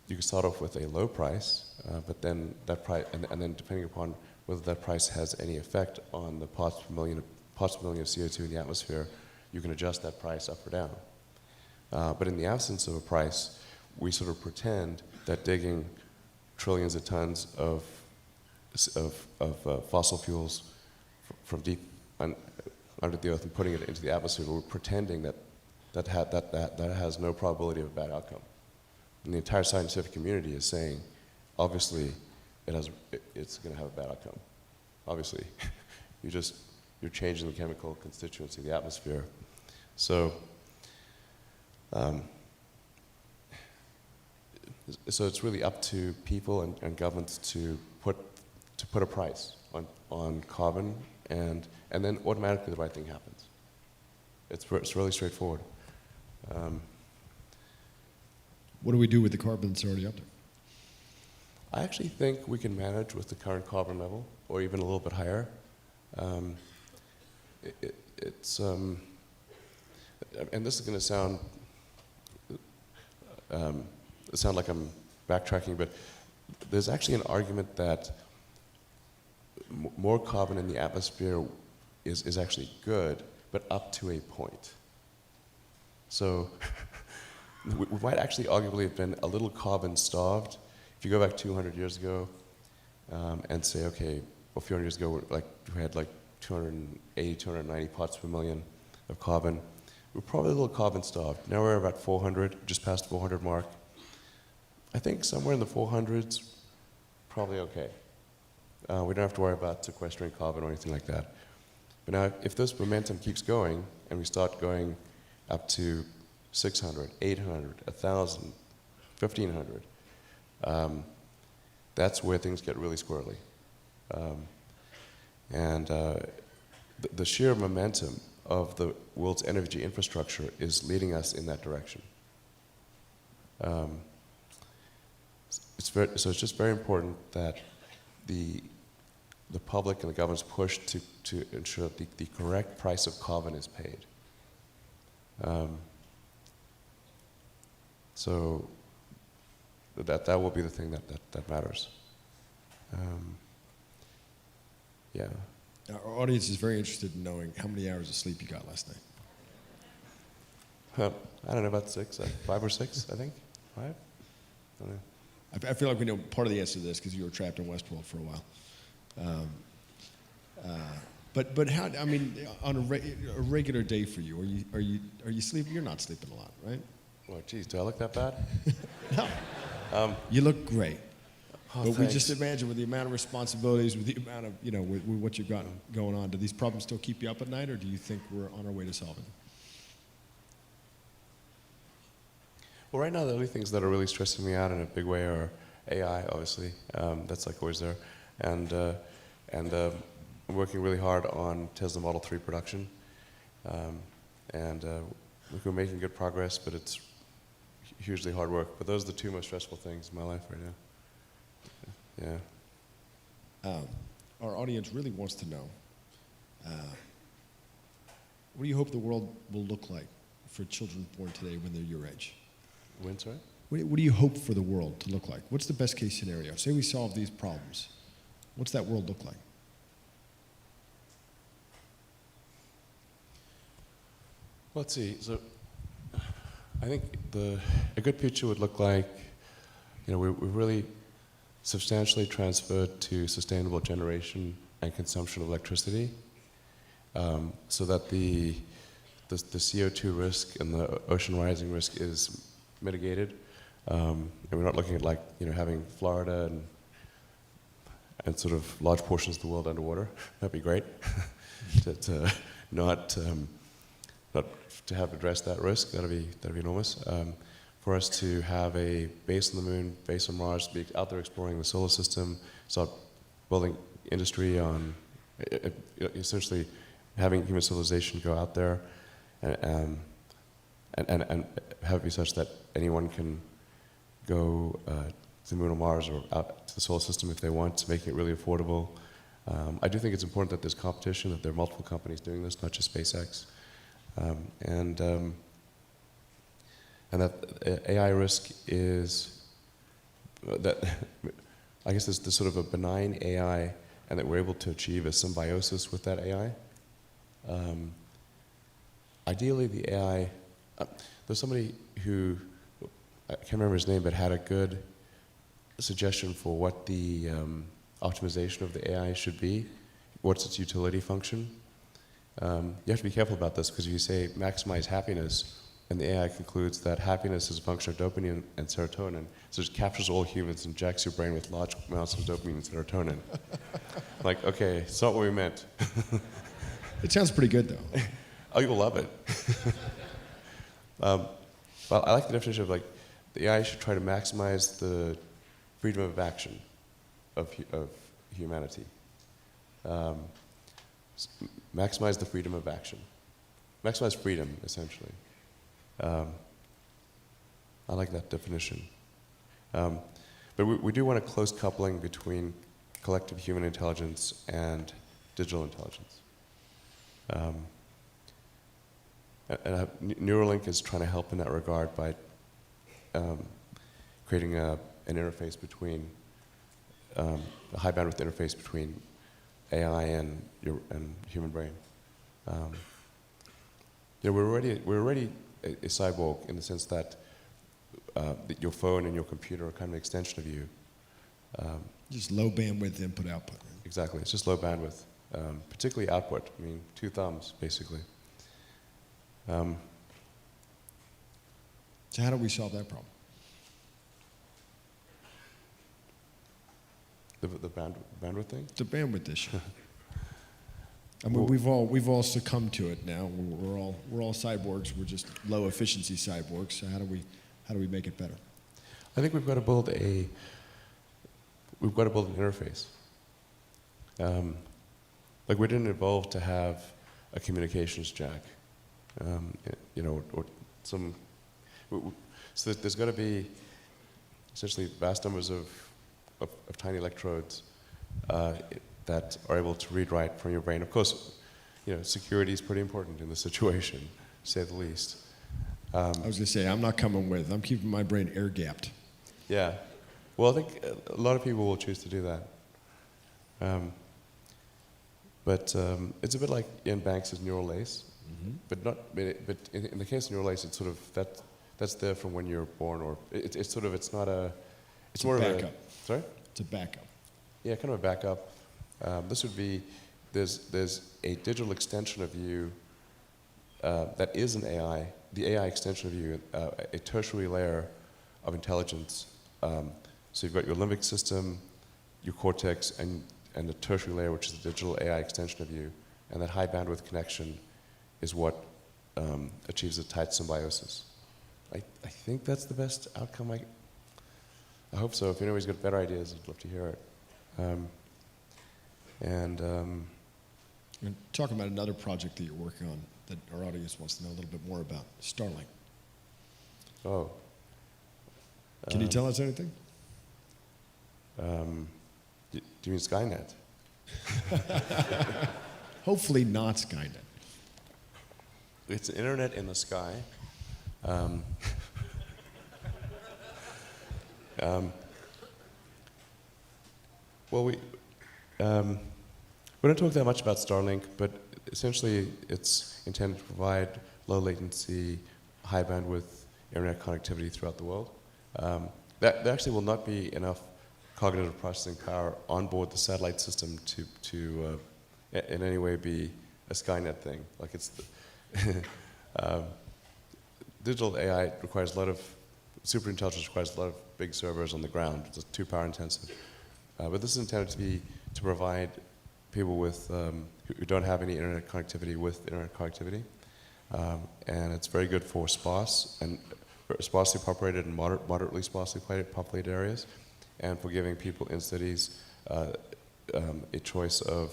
you can start off with a low price, but then that price, and then depending upon whether that price has any effect on the parts per million of CO2 in the atmosphere, you can adjust that price up or down. But in the absence of a price, we sort of pretend that digging trillions of tons of fossil fuels from deep under the earth and putting it into the atmosphere, we're pretending that has no probability of a bad outcome. And the entire scientific community is saying, obviously, it's going to have a bad outcome. Obviously, you're changing the chemical constituency of the atmosphere. So, so it's really up to people and governments to put to put a price on carbon, and then automatically the right thing happens. It's really straightforward. What do we do with the carbon that's already up there? I actually think we can manage with the current carbon level, or even a little bit higher. And this is going to sound like I'm backtracking, but there's actually an argument that more carbon in the atmosphere is actually good, but up to a point. So we might actually arguably have been a little carbon starved. If you go back 200 years ago and say, okay, well, a few hundred years ago, we had like 280, 290 parts per million of carbon. We're probably a little carbon starved. Now we're about 400, just past the 400 mark. I think somewhere in the 400s, probably okay. We don't have to worry about sequestering carbon or anything like that. But now, if this momentum keeps going, and we start going up to 600, 800, 1,000, 1,500, that's where things get really squirrely. The sheer momentum of the world's energy infrastructure is leading us in that direction. So it's just very important that the public and the governments push to ensure that the correct price of carbon is paid. So that will be the thing that matters. Yeah. Our audience is very interested in knowing how many hours of sleep you got last night. I don't know, about 6, 5 or 6, I think. 5? I don't know. I feel like we know part of the answer to this because you were trapped in Westworld for a while. But how? I mean, on a regular day for you, are you sleeping? You're not sleeping a lot, right? Well, geez, do I look that bad? No. You look great. Oh, but we thanks. just imagine with the amount of responsibilities, with the amount of with what you've got going on, do these problems still keep you up at night, or do you think we're on our way to solving them? Well, right now the only things that are really stressing me out in a big way are AI, obviously. That's like always there, and I'm working really hard on Tesla Model 3 production, we're making good progress, but it's hugely hard work. But those are the two most stressful things in my life right now. Yeah. Our audience really wants to know, what do you hope the world will look like for children born today when they're your age? When, sorry? What do you hope for the world to look like? What's the best case scenario? Say we solve these problems. What's that world look like? Let's see. So I think a good picture would look like, we really substantially transferred to sustainable generation and consumption of electricity, so that the CO2 risk and the ocean rising risk is mitigated, and we're not looking at having Florida and sort of large portions of the world underwater. That'd be great. to not to have addressed that risk. That'd be enormous. For us to have a base on the moon, base on Mars, be out there exploring the solar system, start building industry on essentially having human civilization go out there, and have it be such that anyone can go to the moon or Mars or out to the solar system if they want, making it really affordable. I do think it's important that there's competition, that there are multiple companies doing this, not just SpaceX, and that AI risk is that I guess there's sort of a benign AI, and that we're able to achieve a symbiosis with that AI. Ideally, the AI. There's somebody who I can't remember his name, but had a good suggestion for what the optimization of the AI should be. What's its utility function? You have to be careful about this because if you say maximize happiness, and the AI concludes that happiness is a function of dopamine and serotonin, so it captures all humans and jacks your brain with large amounts of dopamine and serotonin. Like, okay, it's not what we meant. It sounds pretty good, though. Oh, you'll love it. Well, I like the definition of the AI should try to maximize the freedom of action of humanity. Maximize the freedom of action. Maximize freedom, essentially. I like that definition. But we do want a close coupling between collective human intelligence and digital intelligence. And Neuralink is trying to help in that regard by creating an interface between, a high bandwidth interface between AI and human brain. We're already a cyborg in the sense that your phone and your computer are kind of an extension of you. Just low bandwidth input output. Exactly, it's just low bandwidth, particularly output. I mean, 2 thumbs basically. So how do we solve that problem? The bandwidth thing? The bandwidth issue. I mean, we've all succumbed to it now. We're all cyborgs. We're just low efficiency cyborgs. So how do we make it better? I think we've got to build an interface. Like we didn't evolve to have a communications jack, or some. So there's got to be essentially vast numbers of tiny electrodes that are able to read write from your brain. Of course, security is pretty important in this situation, to say the least. I was going to say, I'm not coming with. I'm keeping my brain air-gapped. Yeah. Well, I think a lot of people will choose to do that. But it's a bit like Ian Banks' neural lace. But in the case of neural lace, it's sort of that's there from when you're born, or it's more of a backup. Sorry? It's a backup. Yeah, kind of a backup. This would be there's a digital extension of you that is an AI, the AI extension of you, a tertiary layer of intelligence. So you've got your limbic system, your cortex, and the tertiary layer, which is the digital AI extension of you, and that high bandwidth connection is what achieves a tight symbiosis. I think that's the best outcome. I hope so. If anybody's got better ideas, I'd love to hear it. And talking about another project that you're working on that our audience wants to know a little bit more about, Starlink. Oh. Can you tell us anything? Do you mean Skynet? Hopefully not Skynet. It's an internet in the sky. Well, we don't talk that much about Starlink, but essentially it's intended to provide low latency, high bandwidth internet connectivity throughout the world. There actually will not be enough cognitive processing power on board the satellite system to in any way be a Skynet thing. Like digital AI requires a lot of superintelligence, requires a lot of big servers on the ground. It's too power intensive. But this is intended to provide people with who don't have any internet connectivity with internet connectivity, and it's very good for sparse and sparsely populated and moderately sparsely populated areas, and for giving people in cities a choice of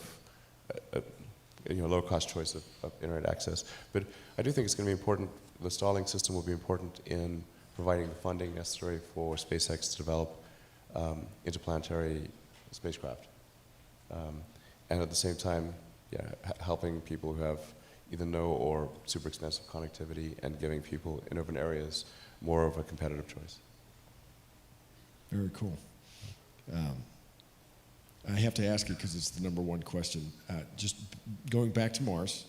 low-cost choice of internet access. But I do think it's going to be important. The Starlink system will be important in providing the funding necessary for SpaceX to develop interplanetary spacecraft, and at the same time, helping people who have either no or super expensive connectivity and giving people in urban areas more of a competitive choice. Very cool. I have to ask it because it's the number one question. Just going back to Mars,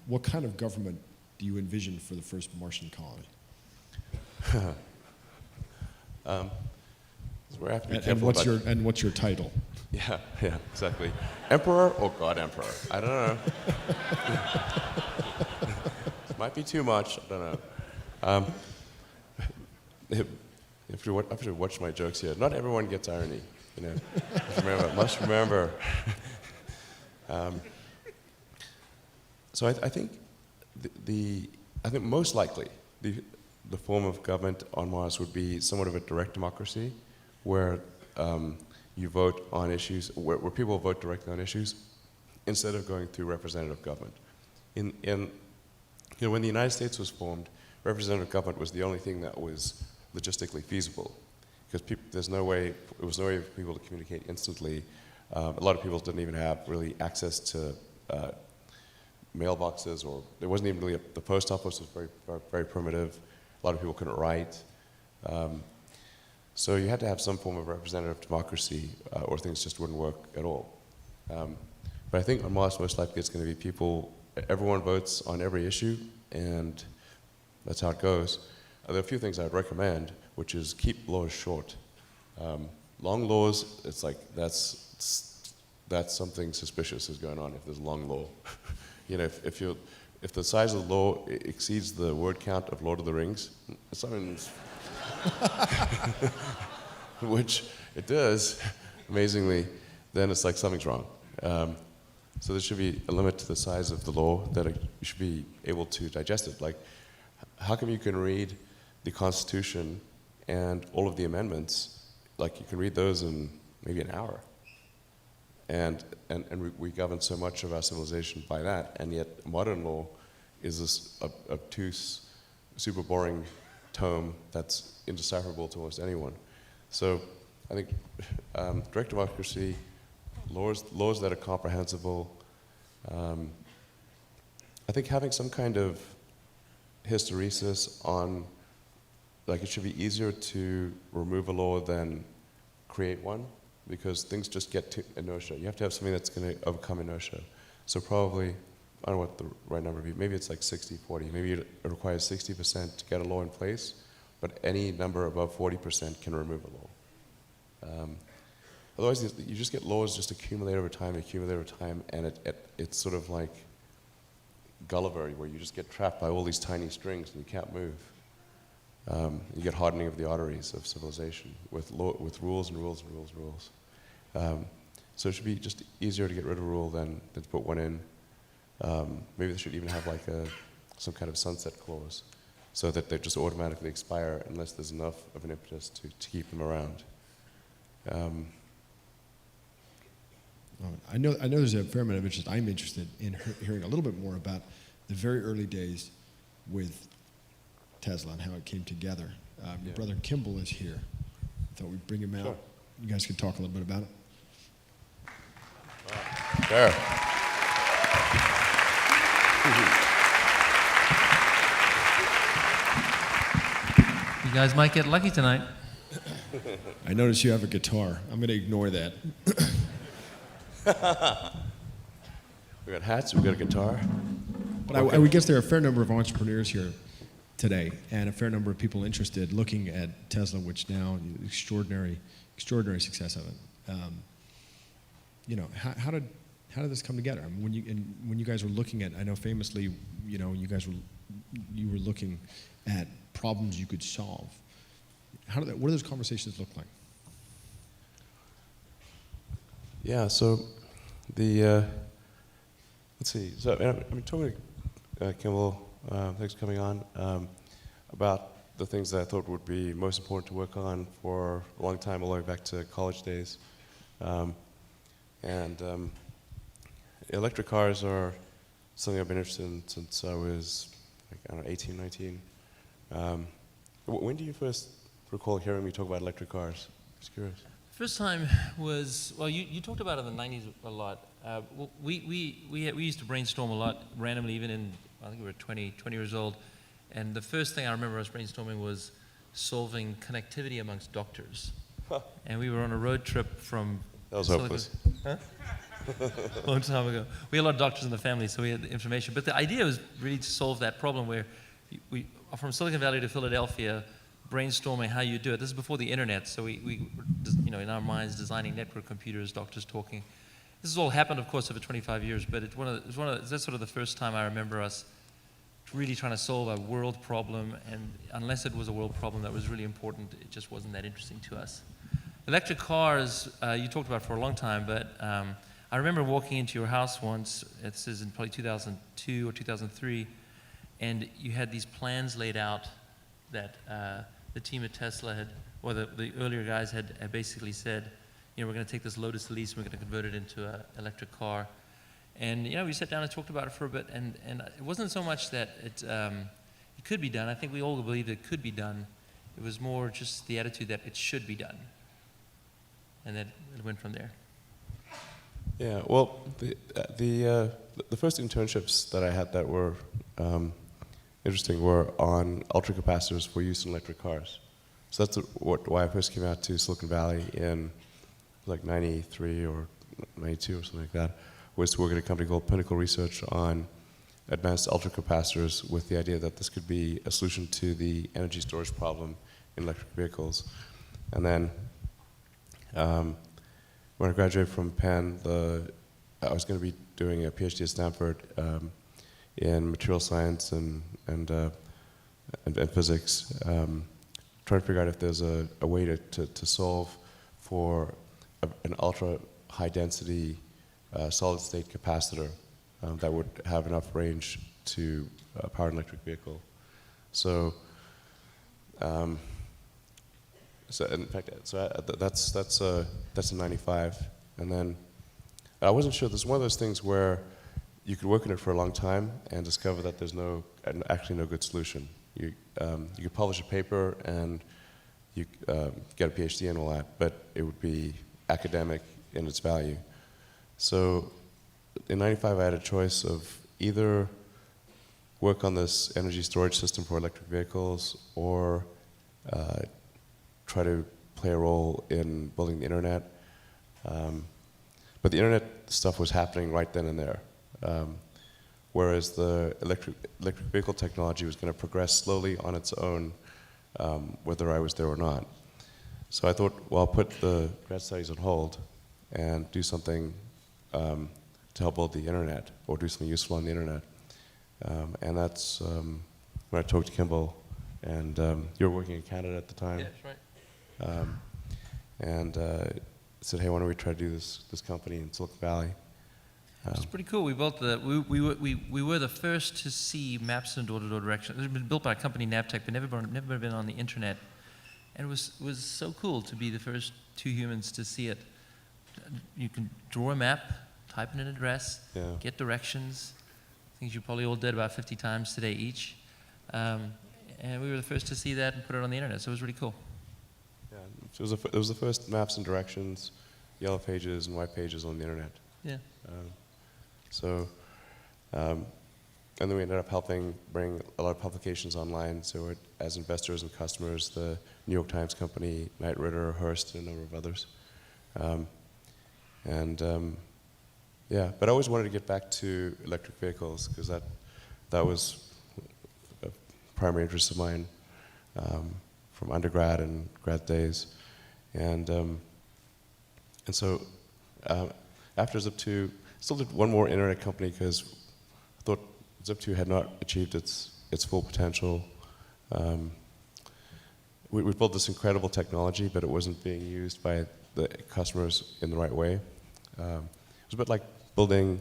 what kind of government do you envision for the first Martian colony? So we have to be and careful what's your title? Yeah, exactly. Emperor or God Emperor? I don't know. It might be too much. I don't know. I have to watch my jokes here. Not everyone gets irony. Must remember. So I think I think most likely the form of government on Mars would be somewhat of a direct democracy, where you vote on issues, where people vote directly on issues, instead of going through representative government. When the United States was formed, representative government was the only thing that was logistically feasible, because it was no way for people to communicate instantly. A lot of people didn't even have really access to mailboxes, or there wasn't even really the post office was very, very primitive. A lot of people couldn't write. So you had to have some form of representative democracy, or things just wouldn't work at all. But I think on Mars, most likely it's going to be everyone votes on every issue, and that's how it goes. There are a few things I'd recommend, which is keep laws short. Long laws, it's like that's something suspicious is going on if there's a long law. If the size of the law exceeds the word count of Lord of the Rings, something's which it does, amazingly, then it's like something's wrong. So there should be a limit to the size of the law that you should be able to digest it. Like, how come you can read the Constitution and all of the amendments, like you can read those in maybe an hour? And we govern so much of our civilization by that, and yet modern law is this obtuse, super boring tome that's indecipherable to almost anyone. So I think direct democracy, laws that are comprehensible. I think having some kind of hysteresis on, like, it should be easier to remove a law than create one, because things just get to inertia. You have to have something that's going to overcome inertia. So probably, I don't know what the right number would be, maybe it's like 60-40. Maybe it requires 60% to get a law in place, but any number above 40% can remove a law. Otherwise, you just get laws just accumulate over time, and it's sort of like Gulliver, where you just get trapped by all these tiny strings and you can't move. You get hardening of the arteries of civilization with rules and rules and rules and rules. So it should be just easier to get rid of a rule than to put one in. Maybe they should even have like some kind of sunset clause, so that they just automatically expire unless there's enough of an impetus to keep them around. I know there's a fair amount of interest. I'm interested in hearing a little bit more about the very early days with Tesla and how it came together. Your brother Kimball is here. I thought we'd bring him out. Sure. You guys could talk a little bit about it. There. You guys might get lucky tonight. I notice you have a guitar. I'm going to ignore that. We got hats, we got a guitar. But I would guess there are a fair number of entrepreneurs here today, and a fair number of people interested looking at Tesla, which now extraordinary success of it. How did this come together? I mean, when you guys were looking at, I know famously, you were looking at problems you could solve. What do those conversations look like? Yeah, so let's see. So I'm talking to Kimball, thanks for coming on, about the things that I thought would be most important to work on for a long time, all the way back to college days. Electric cars are something I've been interested in since I was, 18, 19. When do you first recall hearing me talk about electric cars? Just curious. First time was, well, you talked about it in the 90s a lot. We used to brainstorm a lot randomly, even in, I think we were 20 years old. And the first thing I remember us brainstorming was solving connectivity amongst doctors. And we were on a road trip from... That was hopeless. Huh? A long time ago. We had a lot of doctors in the family, so we had the information. But the idea was really to solve that problem where we from Silicon Valley to Philadelphia, brainstorming how you do it. This is before the internet, so we in our minds designing network computers, doctors talking. This has all happened, of course, over 25 years, but that's sort of the first time I remember us really trying to solve a world problem, and unless it was a world problem that was really important, it just wasn't that interesting to us. Electric cars, you talked about for a long time, but I remember walking into your house once, this is in probably 2002 or 2003, and you had these plans laid out that the team at Tesla had, or the earlier guys had basically said, we're going to take this Lotus Elise and we're going to convert it into an electric car. And we sat down and talked about it for a bit, and it wasn't so much that it could be done. I think we all believed it could be done. It was more just the attitude that it should be done, and that it went from there. Yeah, well, the first internships that I had that were interesting were on ultracapacitors for use in electric cars. So that's why I first came out to Silicon Valley in like 93 or 92 or something like that, was to work at a company called Pinnacle Research on advanced ultracapacitors with the idea that this could be a solution to the energy storage problem in electric vehicles. And then when I graduated from Penn, I was going to be doing a PhD at Stanford in material science and physics, trying to figure out if there's a way to solve for an ultra high density solid state capacitor that would have enough range to power an electric vehicle. So, in fact, that's in '95, and then I wasn't sure. This is one of those things where you could work on it for a long time and discover that there's actually no good solution. You could publish a paper and you get a PhD and all that, but it would be academic in its value. So in '95, I had a choice of either work on this energy storage system for electric vehicles or try to play a role in building the internet. But the internet stuff was happening right then and there. Whereas the electric vehicle technology was going to progress slowly on its own, whether I was there or not. So I thought, well, I'll put the grad studies on hold and do something to help build the internet, or do something useful on the internet. And that's when I talked to Kimball, and you were working in Canada at the time. Yeah, that's right. And said, hey, why don't we try to do this company in Silicon Valley? It's pretty cool. We built we were the first to see maps in door-to-door direction. It had been built by a company, Navtech, but never been on the internet. And it was so cool to be the first two humans to see it. You can draw a map, type in an address, get directions, things you probably all did about 50 times today each. And we were the first to see that and put it on the internet, so it was really cool. Yeah, it was the first maps and directions, yellow pages and white pages on the internet. Yeah. And then we ended up helping bring a lot of publications online. So as investors and customers, the New York Times Company, Knight Ridder, Hearst, and a number of others. Yeah, but I always wanted to get back to electric vehicles because that was a primary interest of mine from undergrad and grad days. And so after Zip2, still did one more internet company because I thought Zip2 had not achieved its full potential. We built this incredible technology, but it wasn't being used by the customers in the right way. It was a bit like building,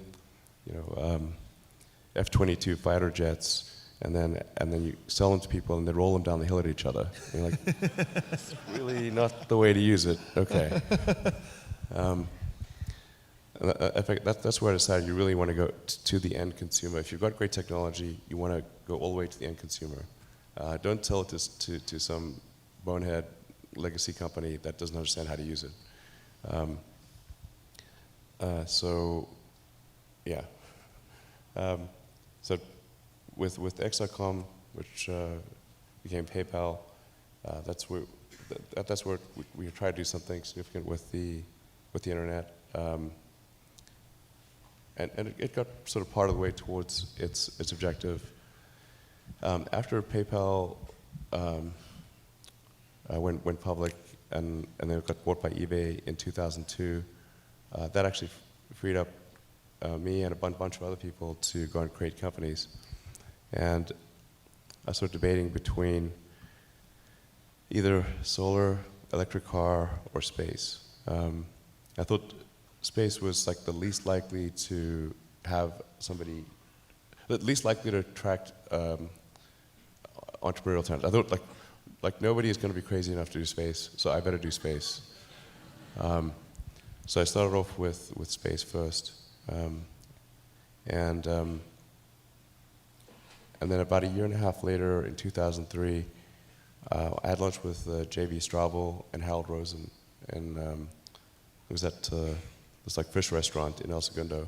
F-22 fighter jets, and then you sell them to people, and they roll them down the hill at each other. And you're like, it's really not the way to use it. Okay. In fact, that's where I decided you really want to go to the end consumer. If you've got great technology, you want to go all the way to the end consumer. Don't sell it to some bonehead legacy company that doesn't understand how to use it. So with X.com, which became PayPal, that's where we tried to do something significant with the internet. And it got sort of part of the way towards its objective. After PayPal went public and then it got bought by eBay in 2002, that actually freed up me and a bunch of other people to go and create companies. And I started debating between either solar, electric car, or space. I thought space was like the least likely to have somebody, the least likely to attract entrepreneurial talent. I thought like nobody is going to be crazy enough to do space, so I better do space. So I started off with space first. And then about a year and a half later, in 2003, I had lunch with J.B. Straubel and Harold Rosen, and it was at this like fish restaurant in El Segundo.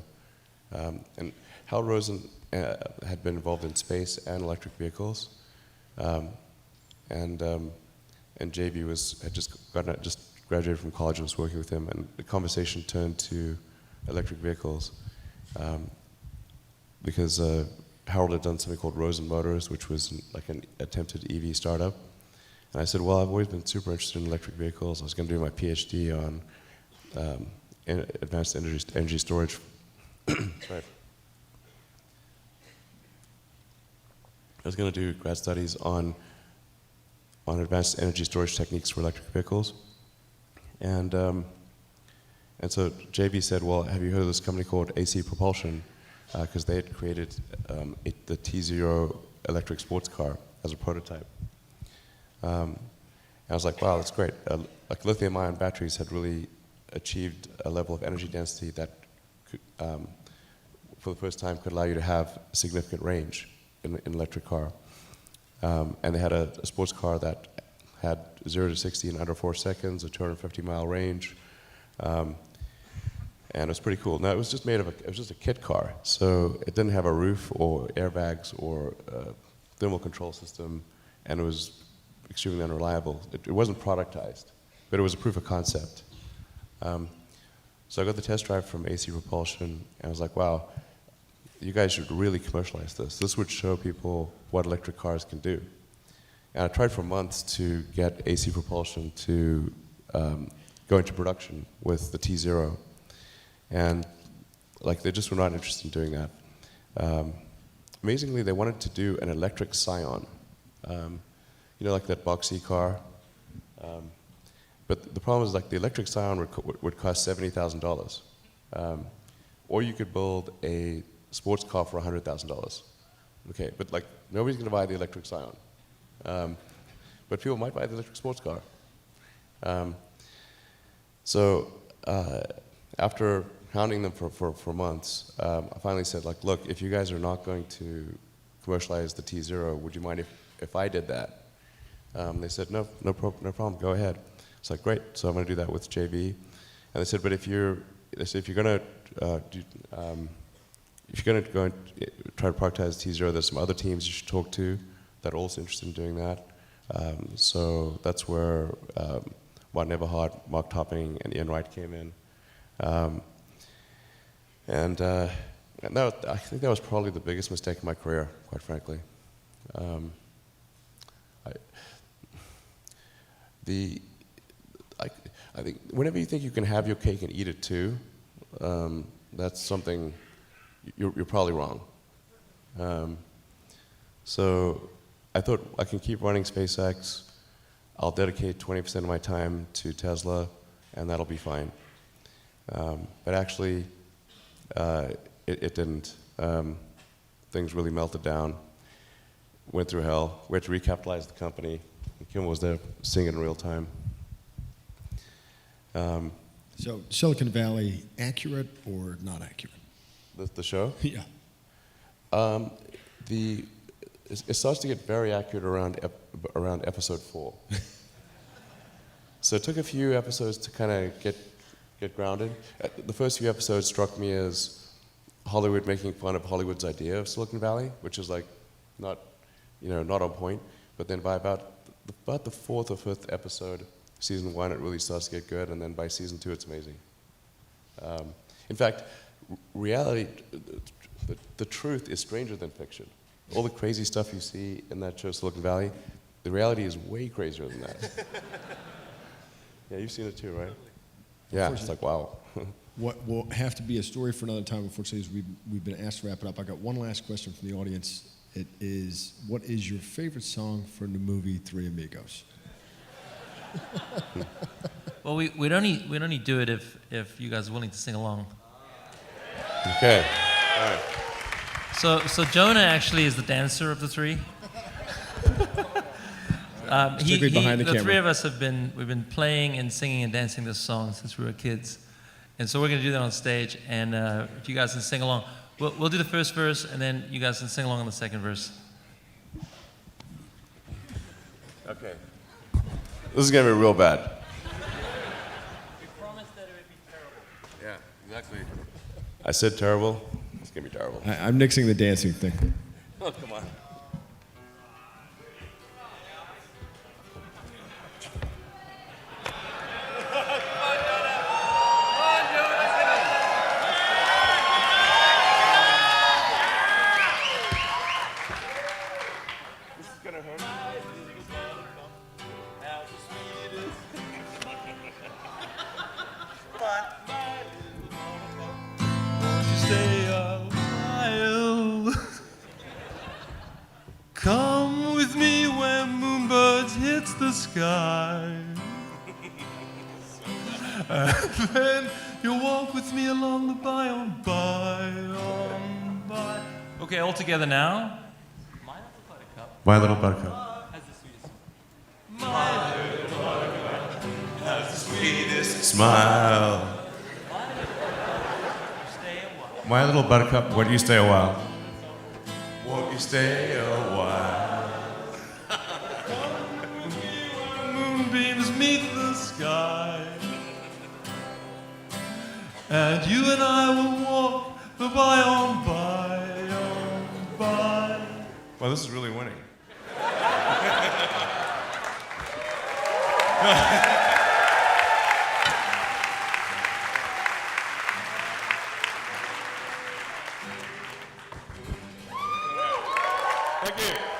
And Harold Rosen had been involved in space and electric vehicles, and J.B. had just graduated from college and was working with him, and the conversation turned to electric vehicles because Harold had done something called Rosen Motors, which was like an attempted EV startup. And I said, well, I've always been super interested in electric vehicles. I was going to do my PhD on advanced energy storage. Sorry. I was going to do grad studies on advanced energy storage techniques for electric vehicles. And so JB said, well, have you heard of this company called AC Propulsion? Because they had created the T0 electric sports car as a prototype. And I was like, wow, that's great. Like lithium-ion batteries had really achieved a level of energy density that could, for the first time, could allow you to have significant range in an electric car. And they had a sports car that had 0 to 60 in under 4 seconds, a 250-mile range. And it was pretty cool. Now, it was just it was just a kit car. So it didn't have a roof or airbags or thermal control system, and it was extremely unreliable. It wasn't productized, but it was a proof of concept. So I got the test drive from AC Propulsion, and I was like, wow, you guys should really commercialize this. This would show people what electric cars can do. And I tried for months to get AC Propulsion to go into production with the T0. And like they just were not interested in doing that. Amazingly, they wanted to do an electric Scion. You know, like that boxy car. But the problem is, like, the electric Scion would cost $70,000. Or you could build a sports car for $100,000. Okay, but like nobody's going to buy the electric Scion. But people might buy the electric sports car. So after hounding them for months, I finally said, like, look, if you guys are not going to commercialize the T0, would you mind if I did that? They said, no problem, go ahead. It's like, great, so I'm going to do that with JB. And they said, but if you're going to go and try to productize T0, there's some other teams you should talk to that are also interested in doing that. So that's where Martin Eberhard, Mark Topping, and Ian Wright came in. And I think that was probably the biggest mistake in my career, quite frankly. I think whenever you think you can have your cake and eat it too, that's something you're probably wrong. So I thought I can keep running SpaceX. I'll dedicate 20% of my time to Tesla, and that'll be fine. But actually, it didn't. Things really melted down. Went through hell. We had to recapitalize the company. Kim was there seeing it in real time. So Silicon Valley, accurate or not accurate? The show? Yeah. It starts to get very accurate around episode 4. So it took a few episodes to kind of get grounded. The first few episodes struck me as Hollywood making fun of Hollywood's idea of Silicon Valley, which is like not on point. But then by about the 4th or 5th episode, season 1, it really starts to get good, and then by season 2, it's amazing. In fact, reality, the truth is stranger than fiction. All the crazy stuff you see in that show, Silicon Valley, the reality is way crazier than that. Yeah, you've seen it too, right? Yeah, it's like, wow. What will have to be a story for another time, unfortunately, is we've been asked to wrap it up. I got one last question from the audience. It is, what is your favorite song from the movie Three Amigos? Well, we'd only do it if you guys are willing to sing along. Okay. All right. So Jonah actually is the dancer of the three. Particularly behind the camera. Three of us we've been playing and singing and dancing this song since we were kids, And so we're going to do that on stage, and if you guys can sing along. We'll do the first verse, and then you guys can sing along on the second verse. Okay. This is going to be real bad. Yeah, exactly. I said terrible. It's going to be terrible. I'm nixing the dancing thing. Oh, come on. Stay a while. Come with me when moonbirds hits the sky. And then you'll walk with me along the by on by. Okay, all together now. My Little Buttercup. Has the sweetest smile. My Little Buttercup, why do you stay a while? Won't you stay a while? Moonbeams meet the sky, and you and I will walk the by on by. Well, this is really winning. Thank you.